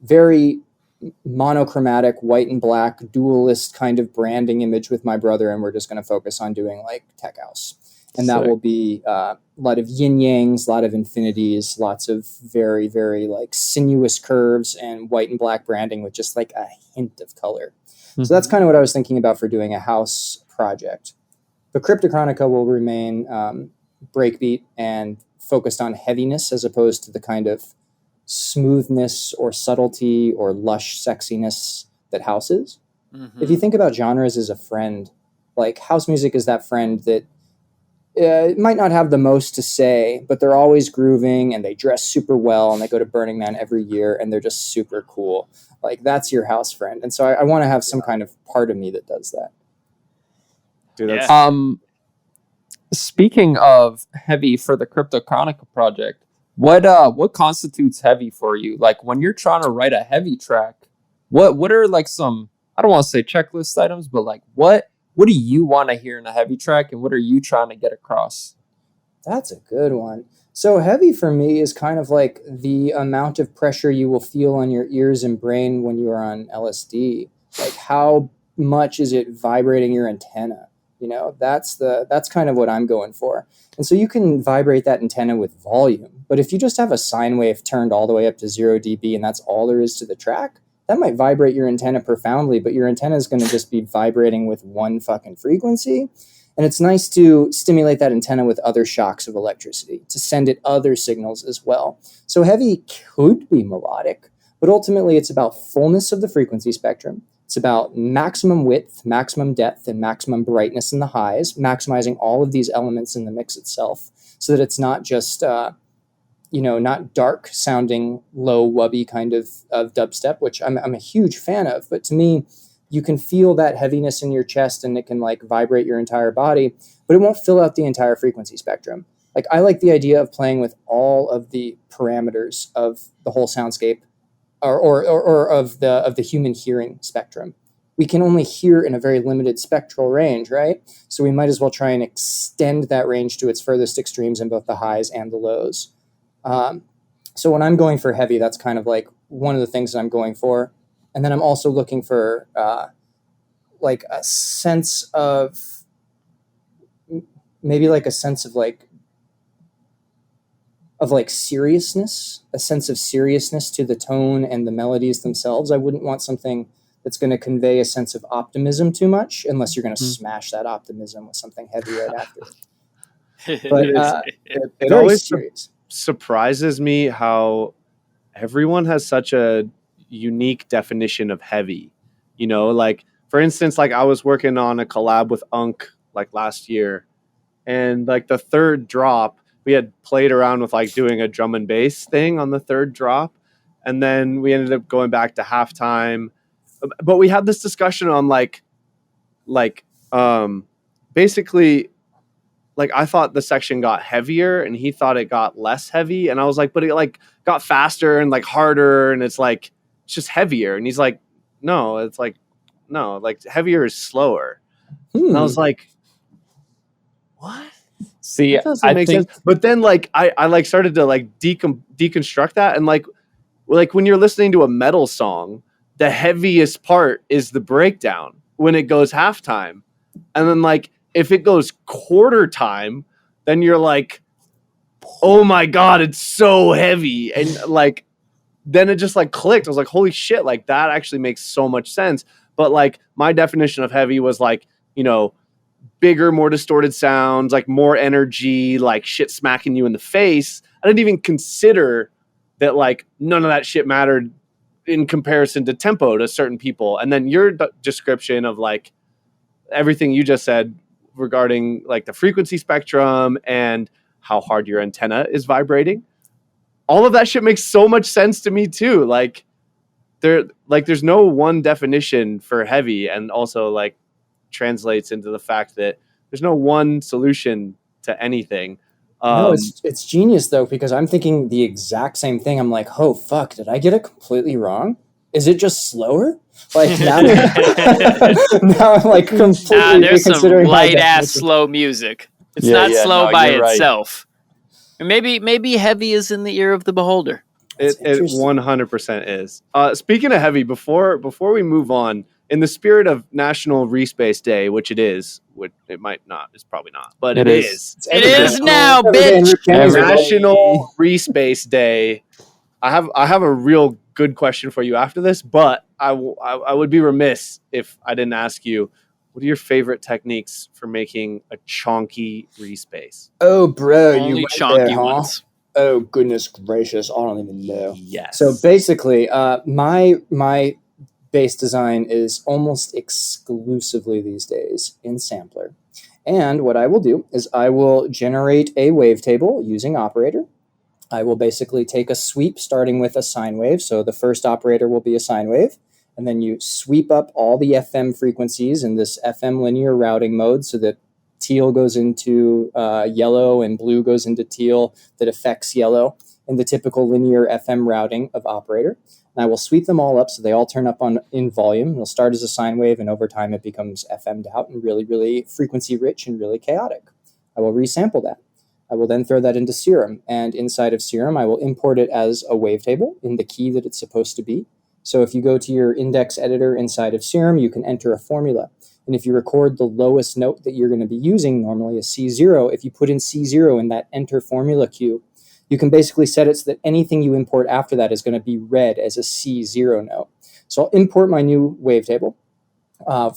very monochromatic white and black dualist kind of branding image with my brother, and we're just going to focus on doing like tech house. And that will be a lot of yin-yangs, a lot of infinities, lots of very, very like sinuous curves and white and black branding with just like a hint of color. So that's kind of what I was thinking about for doing a house project. But Kryptochronica will remain breakbeat and focused on heaviness as opposed to the kind of smoothness or subtlety or lush sexiness that house is. If you think about genres as a friend, like house music is that friend that it might not have the most to say, but they're always grooving and they dress super well and they go to Burning Man every year and they're just super cool. Like that's your house friend. And so I want to have some kind of part of me that does that. Dude, that's... Speaking of heavy for the Kryptochronica project, what constitutes heavy for you? Like when you're trying to write a heavy track, what are like some, I don't want to say checklist items, but like what do you want to hear in a heavy track, and what are you trying to get across? That's a good one. So heavy for me is kind of like the amount of pressure you will feel on your ears and brain when you are on LSD. Like how much is it vibrating your antenna? That's kind of what I'm going for. And so you can vibrate that antenna with volume, but if you just have a sine wave turned all the way up to 0 dB and that's all there is to the track, that might vibrate your antenna profoundly, but your antenna is going to just be vibrating with one fucking frequency. And it's nice to stimulate that antenna with other shocks of electricity, to send it other signals as well. So heavy could be melodic, but ultimately it's about fullness of the frequency spectrum. It's about maximum width, maximum depth, and maximum brightness in the highs, maximizing all of these elements in the mix itself so that it's not just not dark sounding, low wubby kind of dubstep, which I'm a huge fan of. But to me, you can feel that heaviness in your chest and it can like vibrate your entire body, but it won't fill out the entire frequency spectrum. Like I like the idea of playing with all of the parameters of the whole soundscape or of the human hearing spectrum. We can only hear in a very limited spectral range, right? So we might as well try and extend that range to its furthest extremes in both the highs and the lows. So when I'm going for heavy, that's kind of like one of the things that I'm going for. And then I'm also looking for like a sense of maybe like a sense of like seriousness, a sense of seriousness to the tone and the melodies themselves. I wouldn't want something that's going to convey a sense of optimism too much, unless you're going to smash that optimism with something heavy right after. But it always surprises me how everyone has such a unique definition of heavy. Like for instance, like I was working on a collab with Unk like last year, and like the third drop, we had played around with like doing a drum and bass thing on the third drop, and then we ended up going back to halftime. But we had this discussion on basically, like I thought the section got heavier and he thought it got less heavy, and I was like, but it like got faster and like harder, and it's just heavier. And he's like, no, it's like, no, like heavier is slower. And I was like, what? See, that doesn't make sense. But then like I like started to like deconstruct that, and like when you're listening to a metal song, the heaviest part is the breakdown when it goes halftime. And then like if it goes quarter time, then you're like, oh my God, it's so heavy. And like then it just like clicked. I was like, holy shit, like that actually makes so much sense. But like my definition of heavy was like, bigger, more distorted sounds, like more energy, like shit smacking you in the face. I didn't even consider that like none of that shit mattered in comparison to tempo to certain people. And then your description of like everything you just said regarding like the frequency spectrum and how hard your antenna is vibrating, all of that shit makes so much sense to me too. Like there's no one definition for heavy, and also like translates into the fact that there's no one solution to anything. No, it's genius though, because I'm thinking the exact same thing. I'm like, oh fuck, did I get it completely wrong? Is it just slower? Like now, now I'm like completely there's some reconsidering light ass slow music. It's not slow by itself. Or maybe heavy is in the ear of the beholder. It 100% is. Speaking of heavy, before we move on, in the spirit of National Respace Day, which it is, which it might not, it's probably not, but it is. It is now, bitch. National Respace Day. I have a real good question for you after this, but I would be remiss if I didn't ask you, what are your favorite techniques for making a chonky respace? Oh, bro, Only you chonky ones. Oh, goodness gracious, I don't even know. Yes. So basically, my bass design is almost exclusively these days in sampler. And what I will do is I will generate a wavetable using operator. I will basically take a sweep starting with a sine wave. So the first operator will be a sine wave. And then you sweep up all the FM frequencies in this FM linear routing mode so that teal goes into yellow and blue goes into teal that affects yellow in the typical linear FM routing of operator. And I will sweep them all up so they all turn up in volume. It'll start as a sine wave, and over time it becomes FM'd out and really, really frequency rich and really chaotic. I will resample that. I will then throw that into Serum, and inside of Serum I will import it as a wavetable in the key that it's supposed to be. So if you go to your index editor inside of Serum, you can enter a formula. And if you record the lowest note that you're going to be using, normally a C0, if you put in C0 in that enter formula queue, you can basically set it so that anything you import after that is going to be read as a C0 note. So I'll import my new wavetable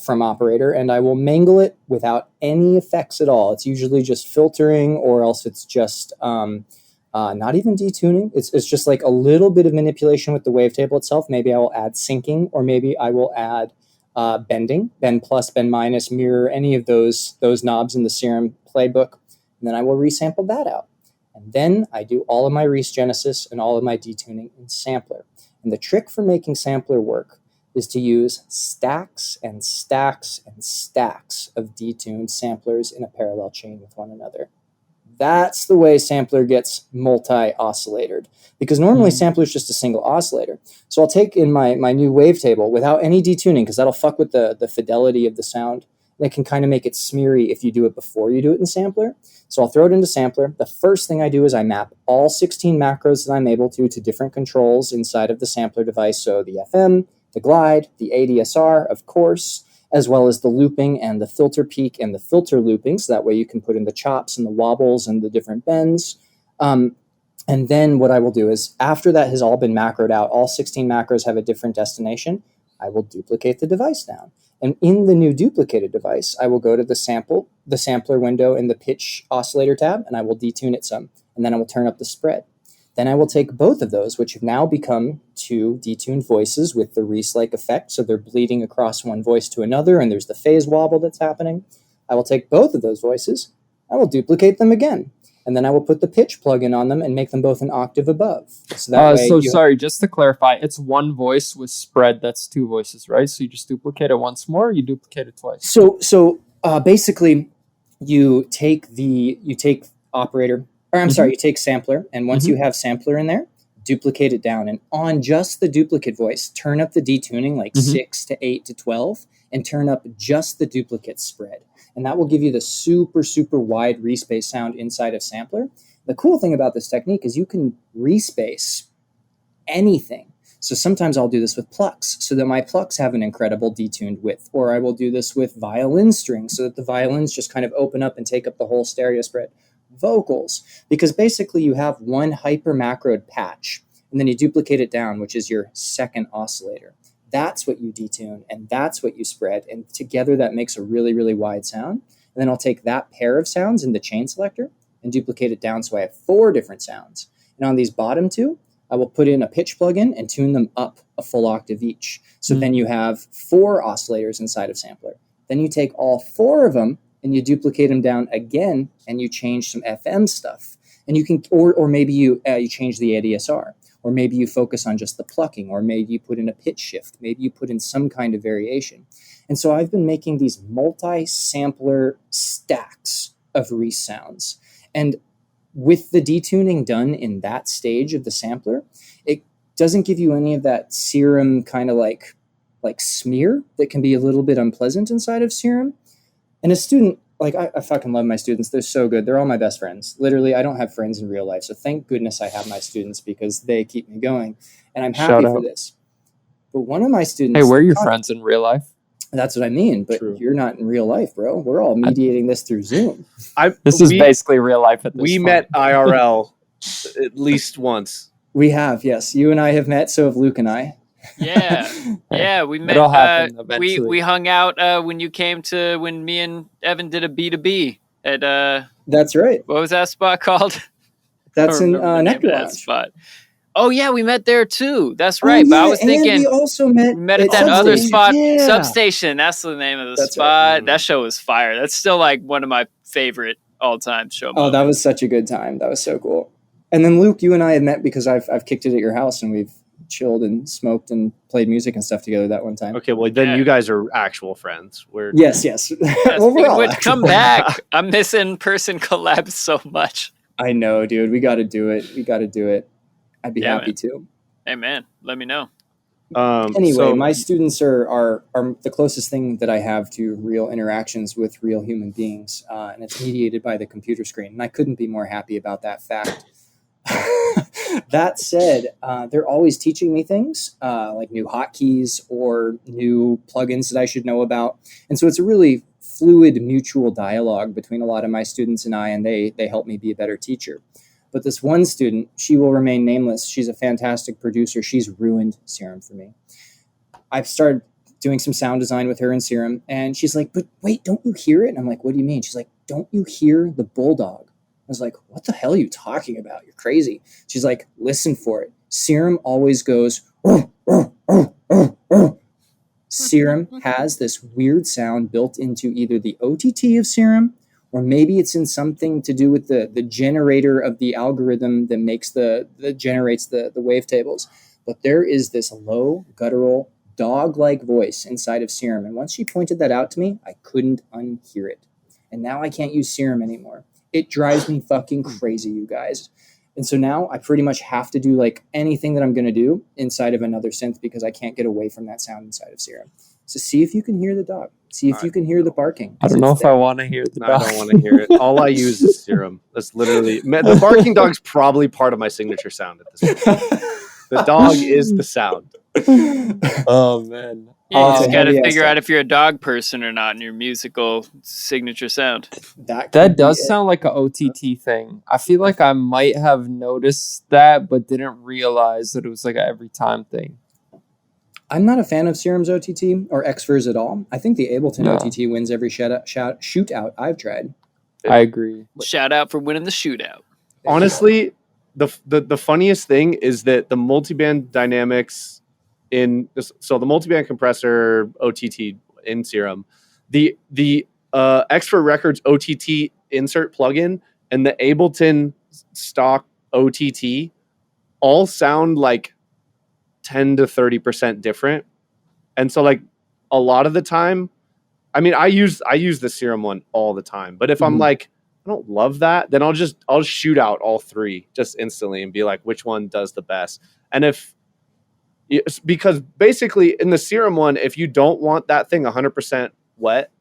from operator, and I will mangle it without any effects at all. It's usually just filtering, or else it's just not even detuning. It's just like a little bit of manipulation with the wavetable itself. Maybe I will add syncing, or maybe I will add bending, bend plus, bend minus, mirror, any of those knobs in the Serum playbook. And then I will resample that out. And then I do all of my regenesis and all of my detuning in sampler. And the trick for making sampler work is to use stacks and stacks and stacks of detuned samplers in a parallel chain with one another. That's the way sampler gets multi-oscillated, because normally sampler is just a single oscillator. So I'll take in my new wavetable without any detuning, because that'll fuck with the fidelity of the sound. And it can kind of make it smeary if you do it before you do it in sampler. So I'll throw it into sampler. The first thing I do is I map all 16 macros that I'm able to different controls inside of the sampler device. So the FM, the glide, the ADSR, of course, as well as the looping and the filter peak and the filter looping. So that way you can put in the chops and the wobbles and the different bends. And then what I will do is, after that has all been macroed out, all 16 macros have a different destination, I will duplicate the device down. And in the new duplicated device, I will go to the sampler window in the pitch oscillator tab, and I will detune it some. And then I will turn up the spread. Then I will take both of those, which have now become two detuned voices with the Reese-like effect, so they're bleeding across one voice to another, and there's the phase wobble that's happening. I will take both of those voices, I will duplicate them again, and then I will put the pitch plugin on them and make them both an octave above. So that way sorry, just to clarify, it's one voice with spread, that's two voices, right? So you just duplicate it once more, or you duplicate it twice? So basically, you take operator, or I'm sorry, you take sampler, and once you have sampler in there, duplicate it down. And on just the duplicate voice, turn up the detuning like 6 to 8 to 12, and turn up just the duplicate spread. And that will give you the super, super wide respace sound inside of sampler. The cool thing about this technique is you can respace anything. So sometimes I'll do this with plucks, so that my plucks have an incredible detuned width. Or I will do this with violin strings, so that the violins just kind of open up and take up the whole stereo spread. Vocals, because basically you have one hyper macroed patch, and then you duplicate it down, which is your second oscillator. That's what you detune, and that's what you spread, and together that makes a really, really wide sound. And then I'll take that pair of sounds in the chain selector and duplicate it down, so I have 4 different sounds. And on these bottom 2, I will put in a pitch plugin and tune them up a full octave each. So then you have 4 oscillators inside of sampler. Then you take all 4 of them and you duplicate them down again, and you change some FM stuff. And you can, or maybe you change the ADSR, or maybe you focus on just the plucking, or maybe you put in a pitch shift, maybe you put in some kind of variation. And so I've been making these multi-sampler stacks of Reese sounds. And with the detuning done in that stage of the sampler, it doesn't give you any of that serum kind of like smear that can be a little bit unpleasant inside of serum. And a student, like, I fucking love my students. They're so good. They're all my best friends. Literally, I don't have friends in real life. So thank goodness I have my students, because they keep me going. And I'm happy for this. But one of my students... Hey, we're your friends in real life. That's what I mean. But You're not in real life, bro. We're all mediating this through Zoom. This is basically real life at this point. We met IRL at least once. We have, yes. You and I have met. So have Luke and I. Yeah, we met. It'll happen eventually. We hung out when me and Evan did a B2B at That's right. What was that spot called? That's in Nectar Lounge. Spot. Oh yeah, we met there too. That's right. But I was thinking we also met at that other spot, yeah. Substation. That's the name of the spot. Right. That show was fire. That's still like one of my favorite all-time show moments. That was such a good time. That was so cool. And then Luke, you and I had met because I've kicked it at your house, and we've chilled and smoked and played music and stuff together that one time. Okay, well then you guys are actual friends. Yes. Overall, come back. I miss in-person collabs so much. I know, dude. We got to do it. I'd be happy to. Hey man, let me know. Anyway, my students are the closest thing that I have to real interactions with real human beings, and it's mediated by the computer screen. And I couldn't be more happy about that fact. That said, they're always teaching me things like new hotkeys or new plugins that I should know about. And so it's a really fluid mutual dialogue between a lot of my students and I, and they help me be a better teacher. But this one student, she will remain nameless. She's a fantastic producer. She's ruined Serum for me. I've started doing some sound design with her in Serum, and she's like, but wait, don't you hear it? And I'm like, what do you mean? She's like, don't you hear the bulldog? I was like, what the hell are you talking about? You're crazy. She's like, listen for it. Serum always goes, Serum has this weird sound built into either the OTT of Serum or maybe it's in something to do with the generator of the algorithm that makes that generates the wavetables. But there is this low, guttural, dog-like voice inside of Serum. And once she pointed that out to me, I couldn't unhear it. And now I can't use Serum anymore. It drives me fucking crazy, you guys. And so now I pretty much have to do like anything that I'm going to do inside of another synth because I can't get away from that sound inside of Serum. So see if you can hear the dog. See if you can hear the barking. I don't know if I want to hear the dog. I don't want to hear it. All I use is Serum. That's literally the barking dog's probably part of my signature sound at this point. The dog is the sound. Oh man. You just got to figure out if you're a dog person or not in your musical signature sound. That does sound like an OTT thing. I feel like I might have noticed that, but didn't realize that it was like an every time thing. I'm not a fan of Serum's OTT or Xverse at all. I think the Ableton OTT wins every shootout I've tried. I agree. Shout out for winning the shootout. Honestly, the funniest thing is that the multiband dynamics so the multiband compressor OTT in Serum, the Expert Records OTT insert plugin and the Ableton stock OTT all sound like 10 to 30% different. And so like a lot of the time, I mean, I use the Serum one all the time, but if I'm like, I don't love that, then I'll shoot out all three just instantly and be like, which one does the best? And because basically in the Serum one, if you don't want that thing 100% wet,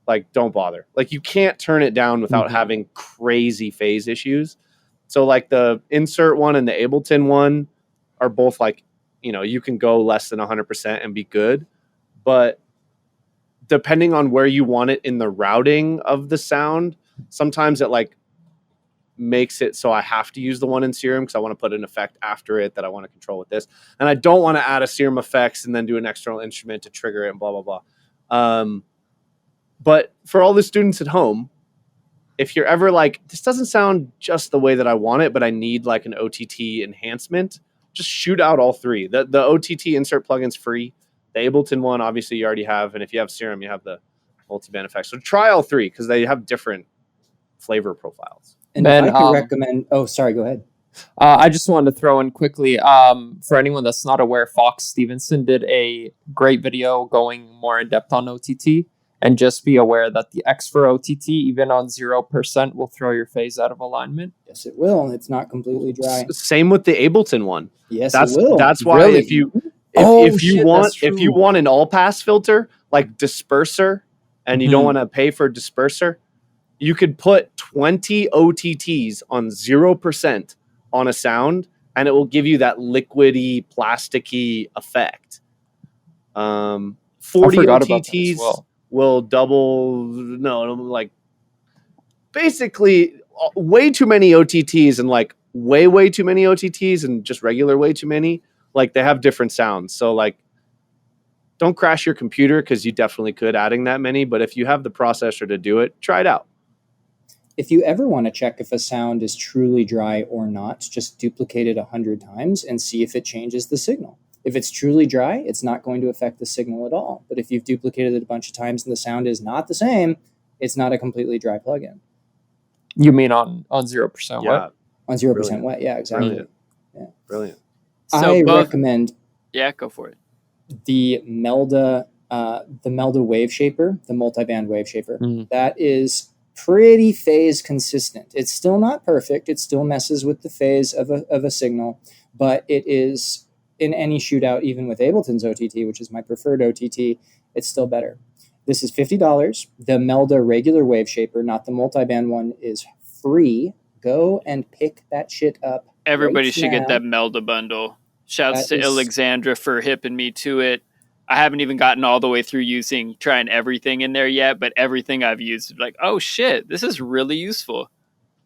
like don't bother. Like you can't turn it down without having crazy phase issues. So like the insert one and the Ableton one are both like, you can go less than 100% and be good. But depending on where you want it in the routing of the sound, sometimes it like makes it so I have to use the one in Serum because I want to put an effect after it that I want to control with this. And I don't want to add a Serum effects and then do an external instrument to trigger it and blah, blah, blah. But for all the students at home, if you're ever like, this doesn't sound just the way that I want it, but I need like an OTT enhancement, just shoot out all three. The OTT insert plugin's free. The Ableton one, obviously, you already have. And if you have Serum, you have the multiband effects. So try all three because they have different flavor profiles. And I could recommend... Oh, sorry, go ahead. I just wanted to throw in quickly, for anyone that's not aware, Fox Stevenson did a great video going more in depth on OTT. And just be aware that the X for OTT, even on 0%, will throw your phase out of alignment. Yes, it will. And it's not completely dry. Same with the Ableton one. Yes, it will. That's why really? if you want an all pass filter like disperser, and you don't want to pay for disperser, you could put 20 OTTs on 0% on a sound, and it will give you that liquidy, plasticky effect. 40 OTTs will double. No, like basically way too many OTTs and like way too many OTTs and just regular way too many. Like they have different sounds. So like, don't crash your computer because you definitely could adding that many. But if you have the processor to do it, try it out. If you ever want to check if a sound is truly dry or not, just duplicate it 100 times and see if it changes the signal. If it's truly dry, it's not going to affect the signal at all. But if you've duplicated it a bunch of times and the sound is not the same, it's not a completely dry plugin. You mean on 0% wet? On 0% wet, yeah, exactly. Brilliant. Yeah. Brilliant. So I recommend go for it. the Melda wave shaper, the multiband wave shaper. That is pretty phase consistent. It's still not perfect. It still messes with the phase of a signal, but it is in any shootout, even with Ableton's OTT, which is my preferred OTT, it's still better. This is $50. The Melda regular wave shaper, not the multiband one, is free. Go and pick that shit up. Everybody should get that Melda bundle. Shouts to Alexandra for hipping me to it. I haven't even gotten all the way through trying everything in there yet, but everything I've used, like, oh shit, this is really useful.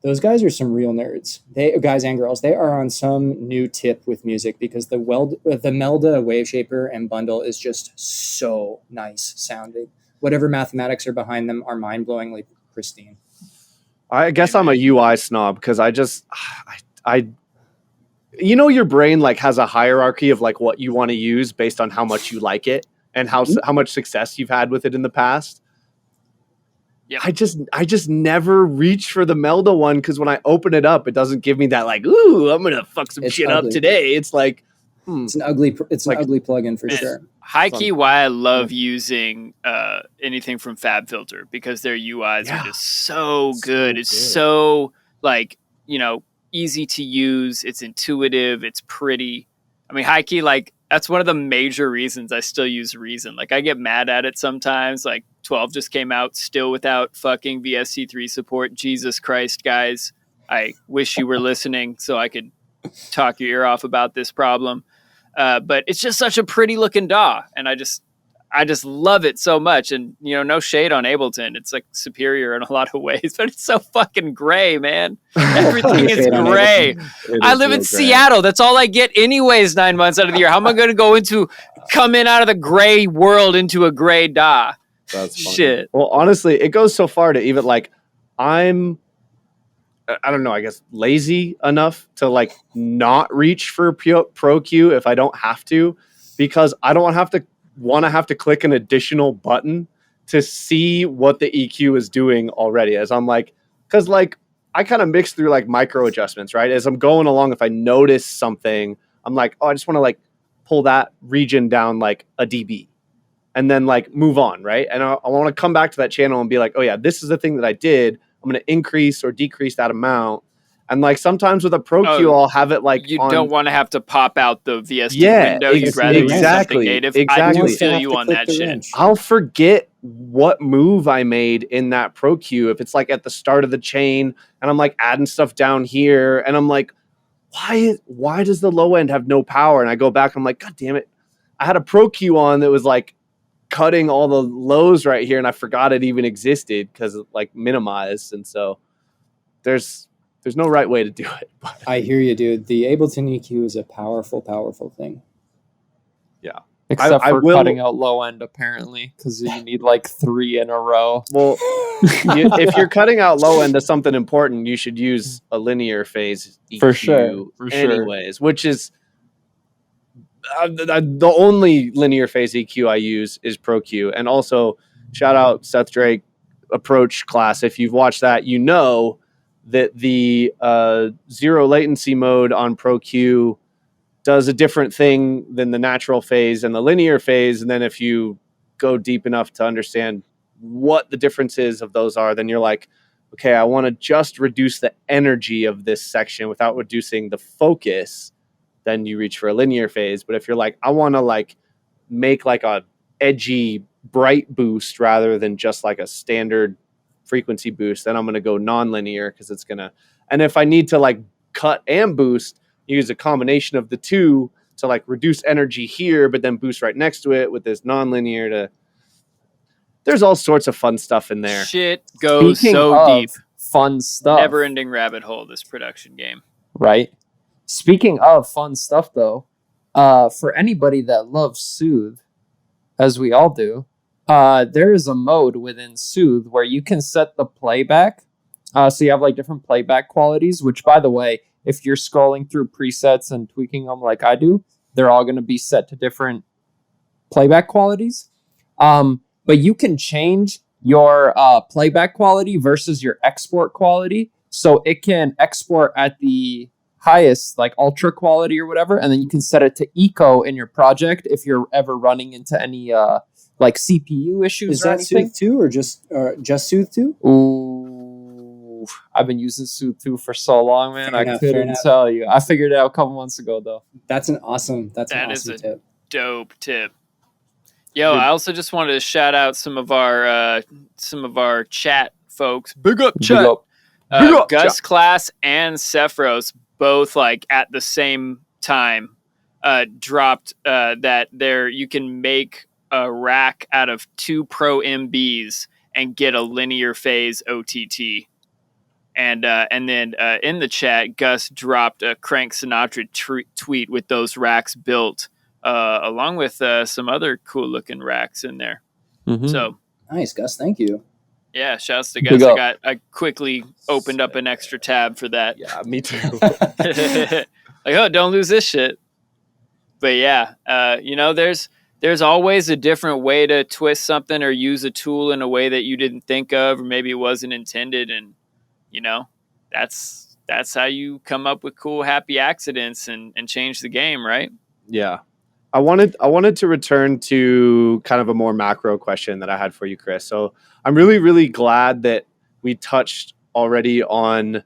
Those guys are some real nerds. Guys and girls, they are on some new tip with music because the Melda wave shaper and bundle is just so nice sounding. Whatever mathematics are behind them are mind-blowingly pristine. I guess I'm a UI snob because your brain like has a hierarchy of like what you want to use based on how much you like it and how much success you've had with it in the past. Yep. I just never reach for the Melda one because when I open it up, it doesn't give me that like, ooh, I'm gonna fuck some It's shit ugly. up today. It's like, It's an ugly plugin for It's sure. high key why I love using anything from FabFilter, because their UIs are just so good. It's so like, easy to use. It's intuitive. It's pretty. I mean, high key, like that's one of the major reasons I still use Reason. Like I get mad at it sometimes. Like 12 just came out still without fucking VST3 support. Jesus Christ, guys. I wish you were listening so I could talk your ear off about this problem. But it's just such a pretty looking DAW, and I just love it so much. And no shade on Ableton, it's like superior in a lot of ways, but it's so fucking gray, man. Everything is gray. I live in Seattle. That's all I get anyways. 9 months out of the year. How am I going to come in out of the gray world into a gray DAW? That's funny. Shit. Well, honestly, it goes so far to even like I don't know, I guess lazy enough to like not reach for Pro Q if I don't have to, because I don't want to have to click an additional button to see what the EQ is doing already. As I'm like, because like I kind of mix through like micro adjustments, right? As I'm going along, if I notice something, I'm like, oh, I just want to like pull that region down like a dB and then like move on, right? And I want to come back to that channel and be like, oh yeah, this is the thing that I did. I'm going to increase or decrease that amount. And like sometimes with a Pro Q, I'll have it like you don't want to have to pop out the VST window. You'd rather use something native. Exactly. I do feel you on that shit. I'll forget what move I made in that Pro Q if it's like at the start of the chain and I'm like adding stuff down here and I'm like, why does the low end have no power? And I go back and I'm like, God damn it. I had a Pro Q on that was like cutting all the lows right here and I forgot it even existed because it like minimized. And so there's no right way to do it. I hear you, dude. The Ableton EQ is a powerful, powerful thing. Yeah. Except for cutting out low end, apparently, because you need like 3 in a row. Well, if you're cutting out low end to something important, you should use a linear phase EQ for sure. anyways, which is the only linear phase EQ I use is Pro Q. And also, shout out Seth Drake Approach class. If you've watched that, you know that the zero latency mode on Pro Q does a different thing than the natural phase and the linear phase. And then if you go deep enough to understand what the differences of those are, then you're like, okay, I want to just reduce the energy of this section without reducing the focus. Then you reach for a linear phase. But if you're like, I want to like make like a edgy bright boost rather than just like a standard frequency boost, then I'm going to go non-linear because it's going to, and if I need to like cut and boost, use a combination of the two to like reduce energy here, but then boost right next to it with this non-linear to, there's all sorts of fun stuff in there. Shit goes Speaking so of deep. Fun stuff. Never ending rabbit hole, this production game. Right. Speaking of fun stuff though, for anybody that loves Soothe, as we all do, there is a mode within Soothe where you can set the playback. So you have like different playback qualities, which by the way, if you're scrolling through presets and tweaking them like I do, they're all going to be set to different playback qualities. But you can change your playback quality versus your export quality. So it can export at the highest, like ultra quality or whatever, and then you can set it to eco in your project if you're ever running into any like CPU issues. Is that Soothe 2 or just Soothe 2? Ooh, I've been using Soothe 2 for so long, man. I couldn't tell you. I figured it out a couple months ago, though. That's an awesome tip. Dope tip. Yo, I also just wanted to shout out some of our chat folks. Big up chat. Big up, Gus Class and Sephros both like at the same time dropped that you can make a rack out of 2 Pro MBs and get a linear phase OTT. And then in the chat, Gus dropped a Crank Sinatra tweet with those racks built, along with some other cool looking racks in there. Mm-hmm. So nice, Gus. Thank you. Yeah, shouts to Gus. I quickly opened up an extra tab for that. Yeah, me too. Like, oh, don't lose this shit. But yeah, there's there's always a different way to twist something or use a tool in a way that you didn't think of, or maybe it wasn't intended. And, you know, that's how you come up with cool, happy accidents and change the game, right? Yeah. I wanted to return to kind of a more macro question that I had for you, Chris. So I'm really, really glad that we touched already on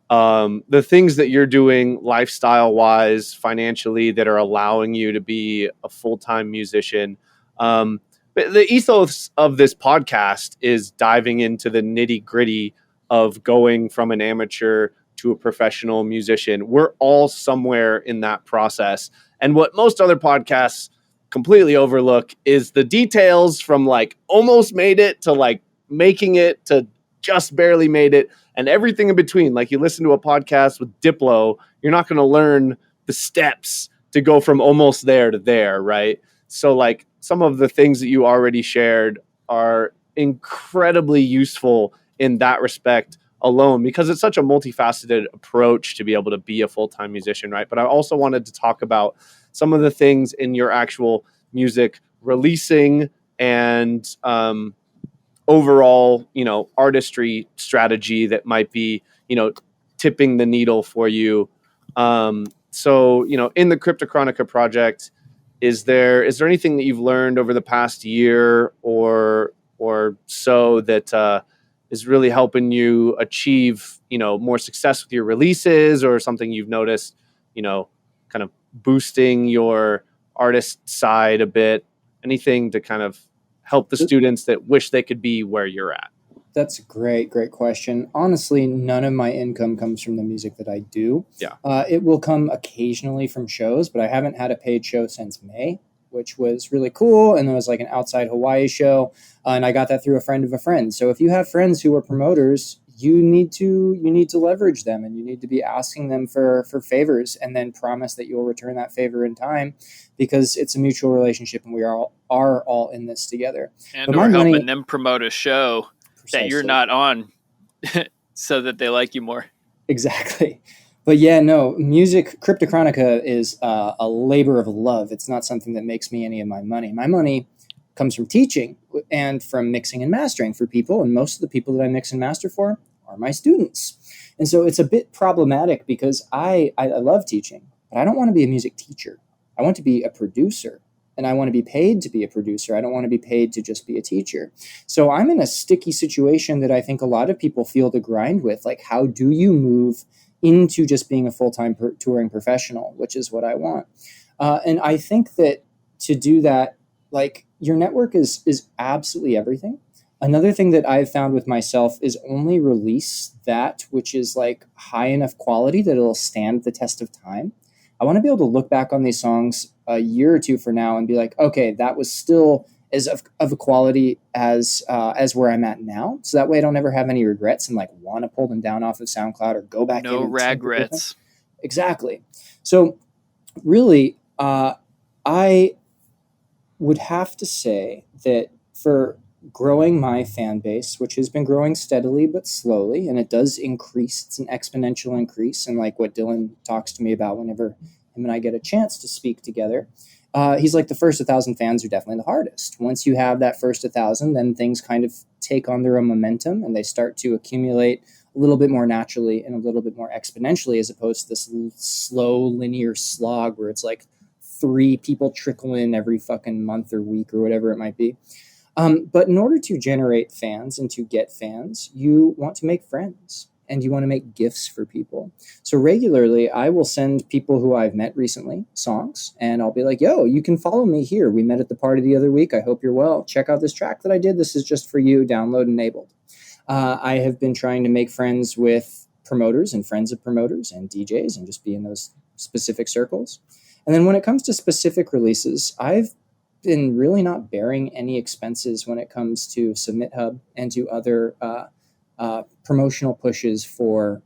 the things that you're doing lifestyle wise, financially, that are allowing you to be a full-time musician. But the ethos of this podcast is diving into the nitty gritty of going from an amateur to a professional musician. We're all somewhere in that process. And what most other podcasts completely overlook is the details from like almost made it to like making it to just barely made it and everything in between. Like you listen to a podcast with Diplo, you're not going to learn the steps to go from almost there to there, right? So like some of the things that you already shared are incredibly useful in that respect alone, because it's such a multifaceted approach to be able to be a full-time musician, right? But I also wanted to talk about some of the things in your actual music releasing and overall, you know, artistry strategy that might be, you know, tipping the needle for you. So, you know, in the Kryptochronica project, is there anything that you've learned over the past year or so that is really helping you achieve, you know, more success with your releases, or something you've noticed, you know, kind of boosting your artist side a bit? Anything to kind of help the students that wish they could be where you're at? That's a great question. Honestly, none of my income comes from the music that I do. Yeah. It will come occasionally from shows, but I haven't had a paid show since May, which was really cool. And it was like an outside Hawaii show. And I got that through a friend of a friend. So if you have friends who are promoters, you need to leverage them, and you need to be asking them for favors, and then promise that you'll return that favor in time, because it's a mutual relationship and we are all in this together. And or helping them promote a show that you're not on so that they like you more. Exactly. But yeah, no, music, Kryptochronica is a labor of love. It's not something that makes me any of my money. My money comes from teaching and from mixing and mastering for people. And most of the people that I mix and master for are my students. And so it's a bit problematic, because I love teaching, but I don't want to be a music teacher. I want to be a producer, and I want to be paid to be a producer. I don't want to be paid to just be a teacher. So I'm in a sticky situation that I think a lot of people feel the grind with. Like, how do you move into just being a full-time touring professional, which is what I want. And I think that to do that, like, your network is absolutely everything. Another thing that I've found with myself is only release that which is like high enough quality that it'll stand the test of time. I want to be able to look back on these songs a year or two from now and be like, okay, that was still as of a quality as where I'm at now. So that way I don't ever have any regrets and like want to pull them down off of SoundCloud or go back. No regrets. Exactly. So really, I would have to say that for growing my fan base, which has been growing steadily but slowly, and it does increase, it's an exponential increase, and like what Dylan talks to me about whenever him and I get a chance to speak together, he's like, the first 1,000 fans are definitely the hardest. Once you have that first 1,000, then things kind of take on their own momentum, and they start to accumulate a little bit more naturally and a little bit more exponentially, as opposed to this slow linear slog where it's like 3 people trickle in every fucking month or week or whatever it might be. But in order to generate fans and to get fans, you want to make friends and you want to make gifts for people. So regularly, I will send people who I've met recently songs, and I'll be like, yo, you can follow me here. We met at the party the other week. I hope you're well. Check out this track that I did. This is just for you. Download enabled. I have been trying to make friends with promoters and friends of promoters and DJs and just be in those specific circles. And then when it comes to specific releases, I've been really not bearing any expenses when it comes to Submit Hub and to other promotional pushes for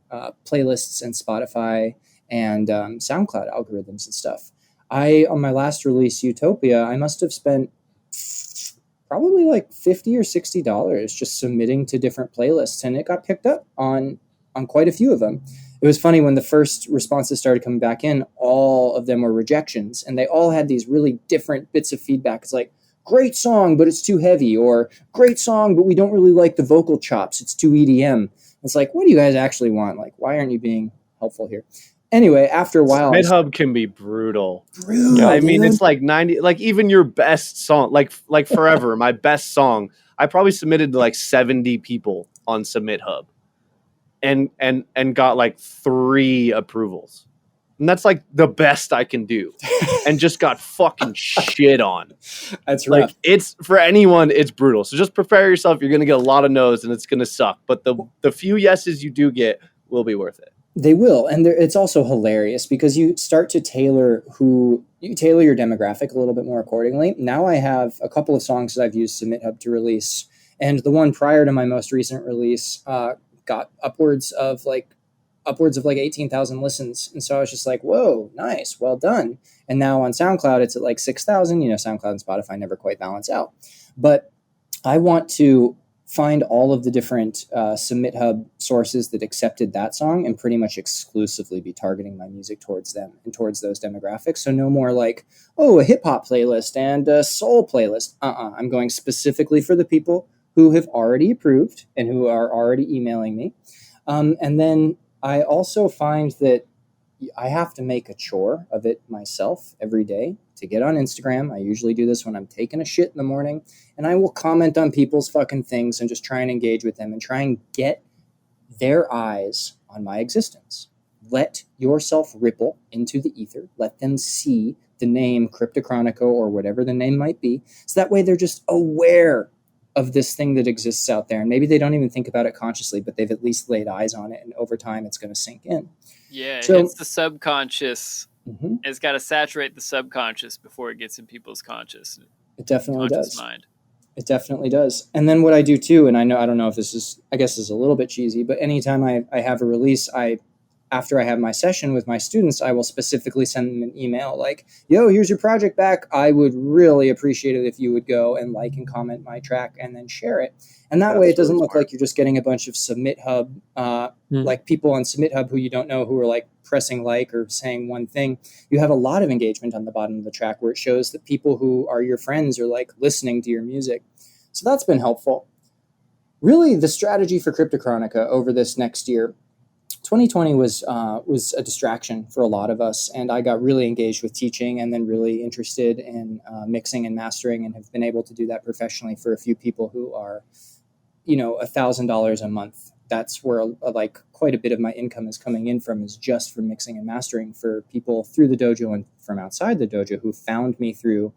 playlists and Spotify and SoundCloud algorithms and stuff. On my last release, Utopia, I must have spent probably like $50 or $60 just submitting to different playlists, and it got picked up on quite a few of them. it was funny when the first responses started coming back in, all of them were rejections, and they all had these really different bits of feedback. It's like, great song, but it's too heavy, or great song, but we don't really like the vocal chops. It's too EDM. It's like, what do you guys actually want? Like, why aren't you being helpful here? Anyway, after a while, Mid-hub can be brutal. Brutal, I mean, dude. it's like 90, like even your best song, like Forever, my best song, I probably submitted to like 70 people on Submit Hub and got like 3 approvals. And that's like the best I can do. And just got fucking shit on. That's rough. Like, it's for anyone, it's brutal. So just prepare yourself. You're going to get a lot of no's and it's going to suck. But the few yeses you do get will be worth it. They will, and it's also hilarious because you start to tailor your demographic a little bit more accordingly. Now I have a couple of songs that I've used Submit Hub to release, and the one prior to my most recent release got upwards of like 18,000 listens, and so I was just like, "Whoa, nice, well done." And now on SoundCloud, it's at like 6,000. You know, SoundCloud and Spotify never quite balance out, but I want to find all of the different Submit Hub sources that accepted that song and pretty much exclusively be targeting my music towards them and towards those demographics. So no more like, oh, a hip hop playlist and a soul playlist. I'm going specifically for the people who have already approved and who are already emailing me. And then I also find that I have to make a chore of it myself every day to get on Instagram. I usually do this when I'm taking a shit in the morning, and I will comment on people's fucking things and just try and engage with them and try and get their eyes on my existence. Let yourself ripple into the ether. Let them see the name Kryptochronica or whatever the name might be. So that way they're just aware of this thing that exists out there. And maybe they don't even think about it consciously, but they've at least laid eyes on it. And over time, it's going to sink in. Yeah, So- it's the subconscious. Mm-hmm. It's got to saturate the subconscious before it gets in people's conscious It definitely does. mind. It definitely does. And then what I do too, and I don't know if this is, I guess is a little bit cheesy, but anytime I have a release, after I have my session with my students, I will specifically send them an email like, yo, here's your project back. I would really appreciate it if you would go and like and comment my track and then share it. And that way it doesn't look like you're just getting a bunch of Submit Hub, like people on Submit Hub who you don't know who are like pressing like or saying one thing. You have a lot of engagement on the bottom of the track where it shows that people who are your friends are like listening to your music. So that's been helpful. Really, the strategy for Kryptochronica over this next year, 2020 was a distraction for a lot of us, and I got really engaged with teaching and then really interested in mixing and mastering, and have been able to do that professionally for a few people who are, $1,000 a month. That's where like quite a bit of my income is coming in from, is just from mixing and mastering for people through the dojo and from outside the dojo who found me through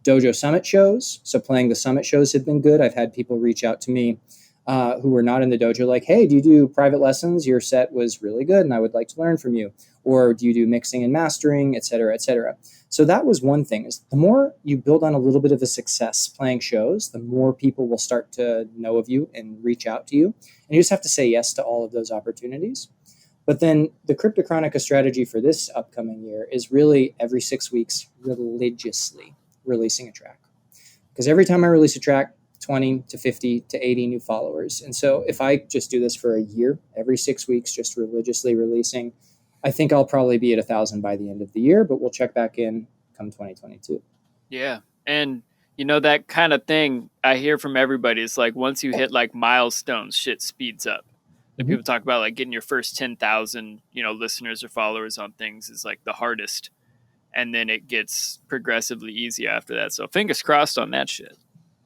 dojo summit shows. So playing the summit shows have been good. I've had people reach out to me who were not in the dojo, like, hey, do you do private lessons? Your set was really good and I would like to learn from you. Or do you do mixing and mastering, et cetera, et cetera. So that was one thing, is the more you build on a little bit of a success playing shows, the more people will start to know of you and reach out to you. And you just have to say yes to all of those opportunities. But then the Kryptochronica strategy for this upcoming year is really every 6 weeks religiously releasing a track. Because every time I release a track, 20 to 50 to 80 new followers. And so if I just do this for a year, every 6 weeks, just religiously releasing, I think I'll probably be at 1,000 by the end of the year, but we'll check back in come 2022. Yeah. And that kind of thing I hear from everybody is like, once you hit like milestones, shit speeds up. Like people talk about like getting your first 10,000, listeners or followers on things is like the hardest. And then it gets progressively easy after that. So fingers crossed on that shit.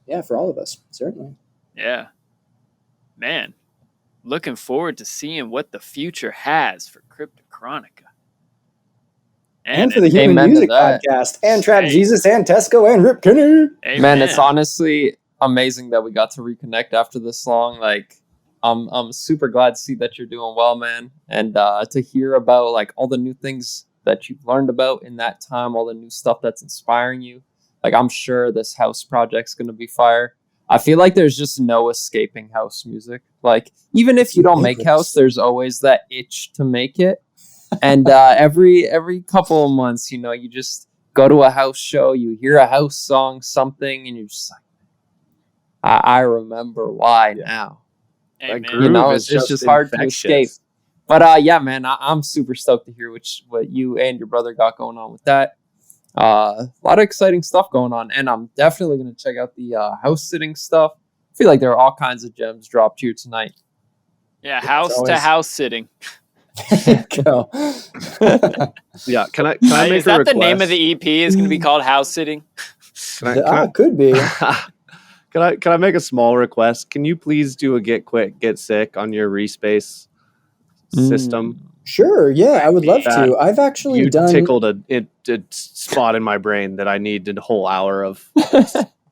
Yeah, for all of us, certainly. Yeah. Man, looking forward to seeing what the future has for Kryptochronica. And for the Human Amen to Music that. Podcast. And Trap Jesus and Tesco and Rip Kenny. Man, it's honestly amazing that we got to reconnect after this long. Like, I'm super glad to see that you're doing well, man. And to hear about like all the new things that you've learned about in that time, all the new stuff that's inspiring you. Like, I'm sure this house project's going to be fire. I feel like there's just no escaping house music. Like, even if you don't make house, there's always that itch to make it. And every couple of months, you just go to a house show, you hear a house song, something, and you're just like, I remember why now. Amen. That groove It's is just hard to infectious. escape. But yeah, man, I'm super stoked to hear what you and your brother got going on with that. A lot of exciting stuff going on, and I'm definitely going to check out the house sitting stuff. I feel like there are all kinds of gems dropped here tonight. Yeah, house to always- house sitting. Go. Yeah, can I make a request? Is that the name of the EP? Is going to be called House Sitting? Could be. Can I make a small request? Can you please do a get quick, get sick on your respace system? Sure, yeah, I would love That- to. I've actually You done. tickled a spot in my brain that I needed a whole hour of.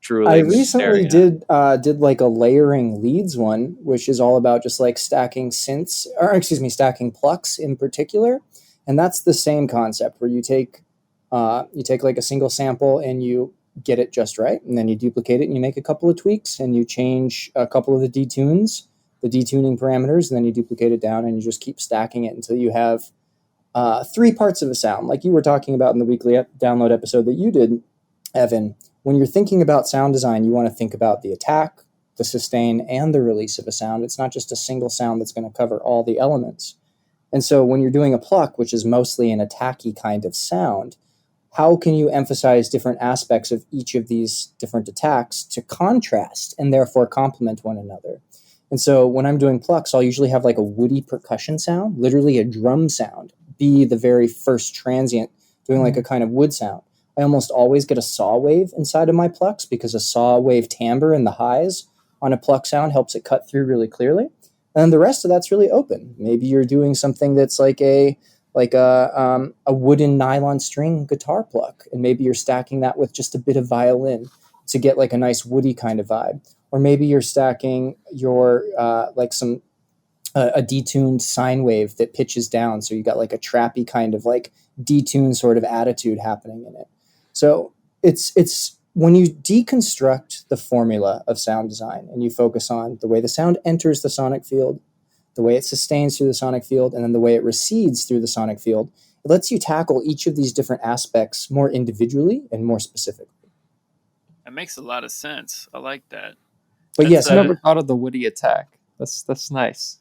Truly, I recently staring at. did like a layering leads one, which is all about just like stacking synths, or excuse me, stacking plucks in particular, and that's the same concept where you take like a single sample and you get it just right, and then you duplicate it and you make a couple of tweaks and you change a couple of the detunes, the detuning parameters, and then you duplicate it down and you just keep stacking it until you have 3 parts of a sound, like you were talking about in the weekly download episode that you did, Evan. When you're thinking about sound design, you want to think about the attack, the sustain, and the release of a sound. It's not just a single sound that's going to cover all the elements. And so when you're doing a pluck, which is mostly an attacky kind of sound, how can you emphasize different aspects of each of these different attacks to contrast and therefore complement one another? And so when I'm doing plucks, I'll usually have like a woody percussion sound, literally a drum sound, be the very first transient, doing like a kind of wood sound. I almost always get a saw wave inside of my plucks because a saw wave timbre in the highs on a pluck sound helps it cut through really clearly. And the rest of that's really open. Maybe you're doing something that's like a wooden nylon string guitar pluck, and maybe you're stacking that with just a bit of violin to get like a nice woody kind of vibe. Or maybe you're stacking your like some a detuned sine wave that pitches down, so you got like a trappy kind of like detuned sort of attitude happening in it. So it's when you deconstruct the formula of sound design and you focus on the way the sound enters the sonic field, the way it sustains through the sonic field, and then the way it recedes through the sonic field, it lets you tackle each of these different aspects more individually and more specifically. That makes a lot of sense. I like that. But yes, I never thought of the woody attack. That's nice.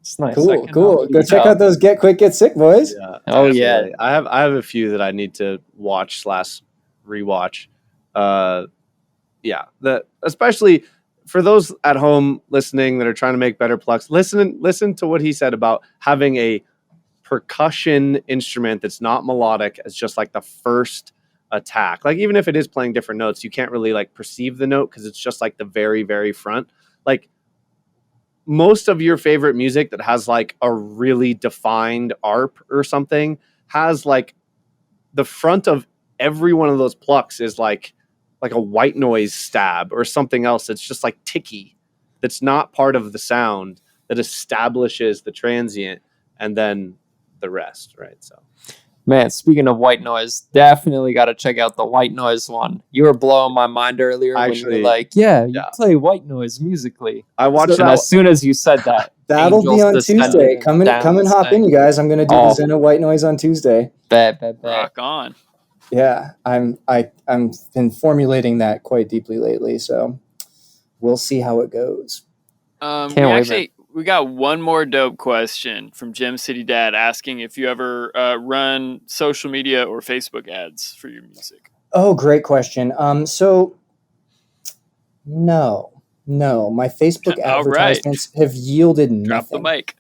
It's nice. Cool. Go check out those Get Quick, Get Sick boys. Yeah, Oh, absolutely. yeah. I have a few that I need to watch / rewatch. Especially for those at home listening that are trying to make better plucks. Listen to what he said about having a percussion instrument that's not melodic as just like the first attack. Like even if it is playing different notes, you can't really like perceive the note because it's just like the very, very front. Like most of your favorite music that has like a really defined arp or something has like the front of every one of those plucks is like a white noise stab or something else that's just like ticky, that's not part of the sound, that establishes the transient and then the rest, right? So Man, speaking of white noise, definitely got to check out the white noise one. You were blowing my mind earlier when you were like, you play white noise musically. I watched And as soon as you said that, that'll be on Tuesday. Come and hop in, you guys. I'm going to do the Zeno white noise on Tuesday. Bet. Rock on. Yeah, I'm been formulating that quite deeply lately, so we'll see how it goes. We got one more dope question from Gem City Dad asking if you ever run social media or Facebook ads for your music. Oh, great question. So no, my Facebook advertisements have yielded nothing. Drop the mic.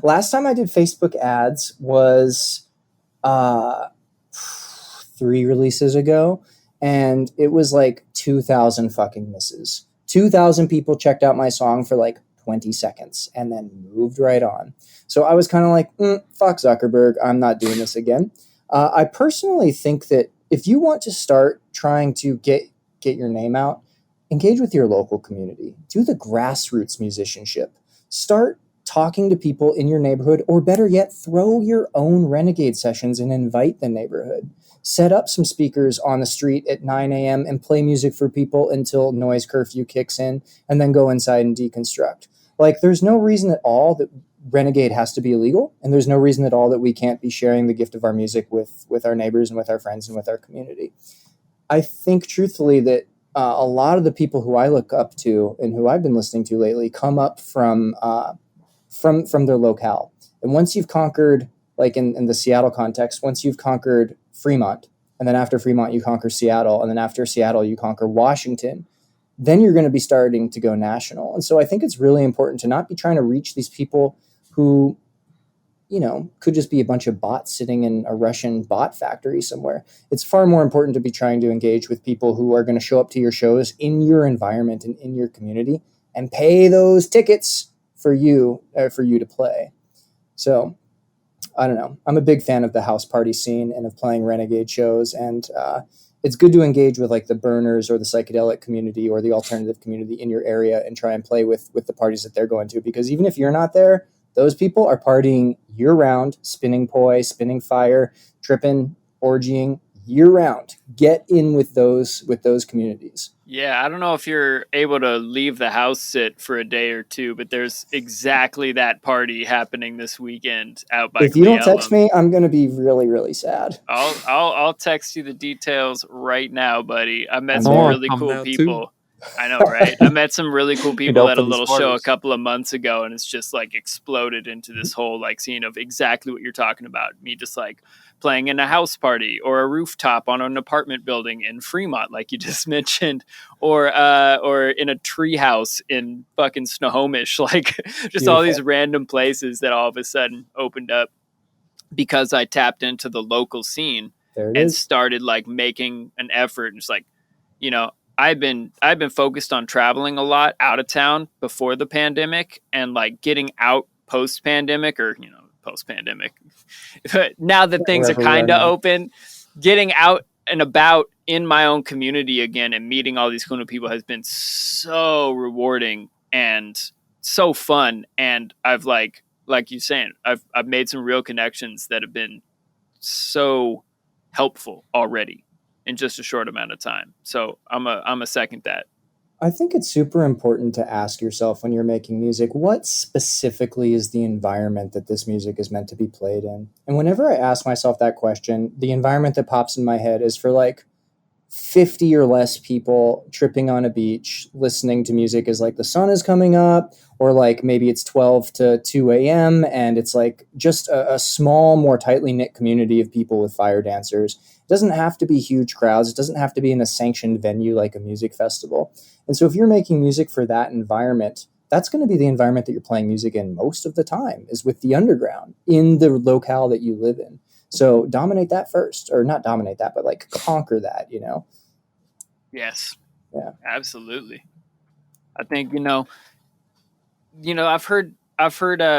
Last time I did Facebook ads was 3 releases ago, and it was like 2,000 fucking misses. 2,000 people checked out my song for like 20 seconds and then moved right on. So I was kind of like, fuck Zuckerberg, I'm not doing this again. I personally think that if you want to start trying to get your name out, engage with your local community. Do the grassroots musicianship. Start talking to people in your neighborhood, or better yet, throw your own renegade sessions and invite the neighborhood. Set up some speakers on the street at 9 a.m. and play music for people until noise curfew kicks in, and then go inside and deconstruct. Like, there's no reason at all that Renegade has to be illegal, and there's no reason at all that we can't be sharing the gift of our music with our neighbors and with our friends and with our community. I think, truthfully, that a lot of the people who I look up to and who I've been listening to lately come up from from their locale. And once you've conquered, like in the Seattle context, once you've conquered Fremont, and then after Fremont, you conquer Seattle, and then after Seattle, you conquer Washington, then you're going to be starting to go national. And so I think it's really important to not be trying to reach these people who, you know, could just be a bunch of bots sitting in a Russian bot factory somewhere. It's far more important to be trying to engage with people who are going to show up to your shows in your environment and in your community and pay those tickets for you to play. So I don't know. I'm a big fan of the house party scene and of playing renegade shows. And it's good to engage with like the burners or the psychedelic community or the alternative community in your area and try and play with the parties that they're going to, because even if you're not there, those people are partying year round, spinning poi, spinning fire, tripping, orgying year round. Get in with those communities. Yeah, I don't know if you're able to leave the house sit for a day or two, but there's exactly that party happening this weekend out by. If you don't text me, I'm going to be really, really sad. I'll text you the details right now, buddy. I met some really cool people. I know, right? I met some really cool people at a little show a couple of months ago, and it's just like exploded into this whole like scene of exactly what you're talking about. Me just like playing in a house party or a rooftop on an apartment building in Fremont, like you just mentioned, or in a tree house in fucking Snohomish, like just all these random places that all of a sudden opened up because I tapped into the local scene and started like making an effort. And it's like, you know, I've been focused on traveling a lot out of town before the pandemic and like getting out post pandemic or, you know, post pandemic. Now that things are kind of open, getting out and about in my own community again and meeting all these cool people has been so rewarding and so fun. And I've like you saying, I've made some real connections that have been so helpful already in just a short amount of time. So I'm a second that. I think it's super important to ask yourself when you're making music, what specifically is the environment that this music is meant to be played in? And whenever I ask myself that question, the environment that pops in my head is for like 50 or less people tripping on a beach, listening to music as like the sun is coming up, or like maybe it's 12 to 2 a.m. and it's like just a small, more tightly knit community of people with fire dancers. It doesn't have to be huge crowds. It doesn't have to be in a sanctioned venue like a music festival. And so if you're making music for that environment, that's going to be the environment that you're playing music in most of the time, is with the underground in the locale that you live in. So dominate that first, or not dominate that, but like conquer that, you know? Yes. Yeah, absolutely. I think, you know, I've heard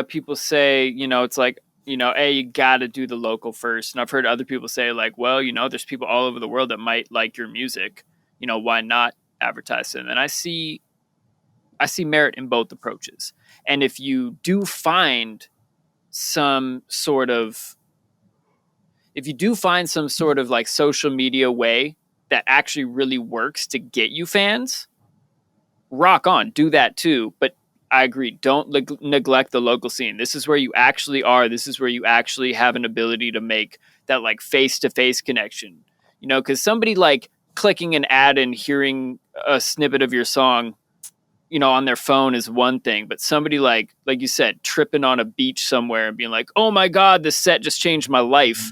people say, you know, it's like, you know, hey, you got to do the local first. And I've heard other people say like, well, you know, there's people all over the world that might like your music, you know, why not advertise them? And I see merit in both approaches. And if you do find some sort of like social media way that actually really works to get you fans, rock on, do that too. But I agree, don't neglect the local scene. This is where you actually are. This is where you actually have an ability to make that like face-to-face connection. You know, because somebody like clicking an ad and hearing a snippet of your song, you know, on their phone is one thing, but somebody like you said, tripping on a beach somewhere and being like, oh my God, this set just changed my life.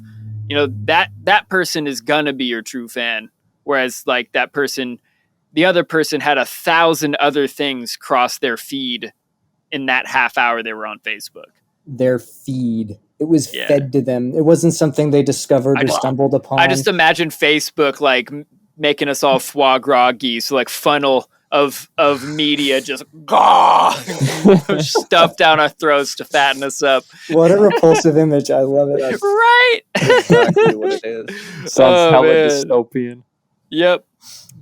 You know, that person is gonna be your true fan. Whereas like that person, the other person had 1,000 other things cross their feed in that half hour they were on Facebook. Their feed. It was fed to them. It wasn't something they discovered or stumbled upon. I just imagine Facebook like making us all foie gras geese, like funnel of media just stuffed down our throats to fatten us up. What a repulsive image. I love it. Right? Exactly what it is. Sounds hella dystopian. Yep.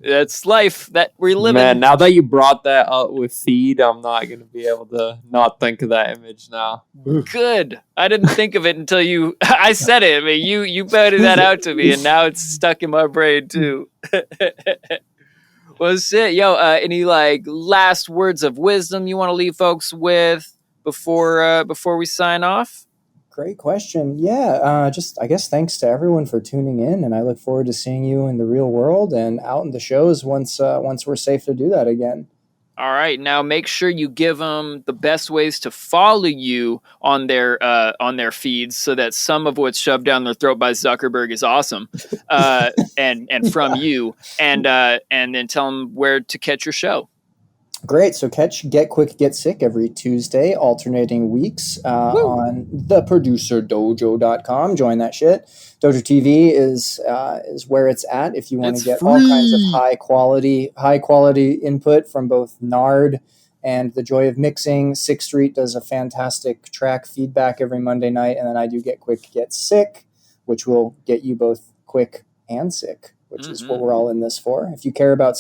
That's life that we're living. Man, now that you brought that up with feed, I'm not going to be able to not think of that image now. Good. I didn't think of it until I said it. I mean, you pointed that out to me, and now it's stuck in my brain too. Well, shit. Yo, any like last words of wisdom you want to leave folks with before we sign off? Great question. Yeah, just I guess thanks to everyone for tuning in, and I look forward to seeing you in the real world and out in the shows once we're safe to do that again. All right, now make sure you give them the best ways to follow you on their feeds, so that some of what's shoved down their throat by Zuckerberg is awesome, and from you, and then tell them where to catch your show. Great. So catch Get Quick, Get Sick every Tuesday, alternating weeks on theproducerdojo.com. Join that shit. Dojo TV is where it's at if you want to get all kinds of high quality input from both Nard and The Joy of Mixing. Sixth Street does a fantastic track feedback every Monday night, and then I do Get Quick, Get Sick, which will get you both quick and sick, which is what we're all in this for. If you care about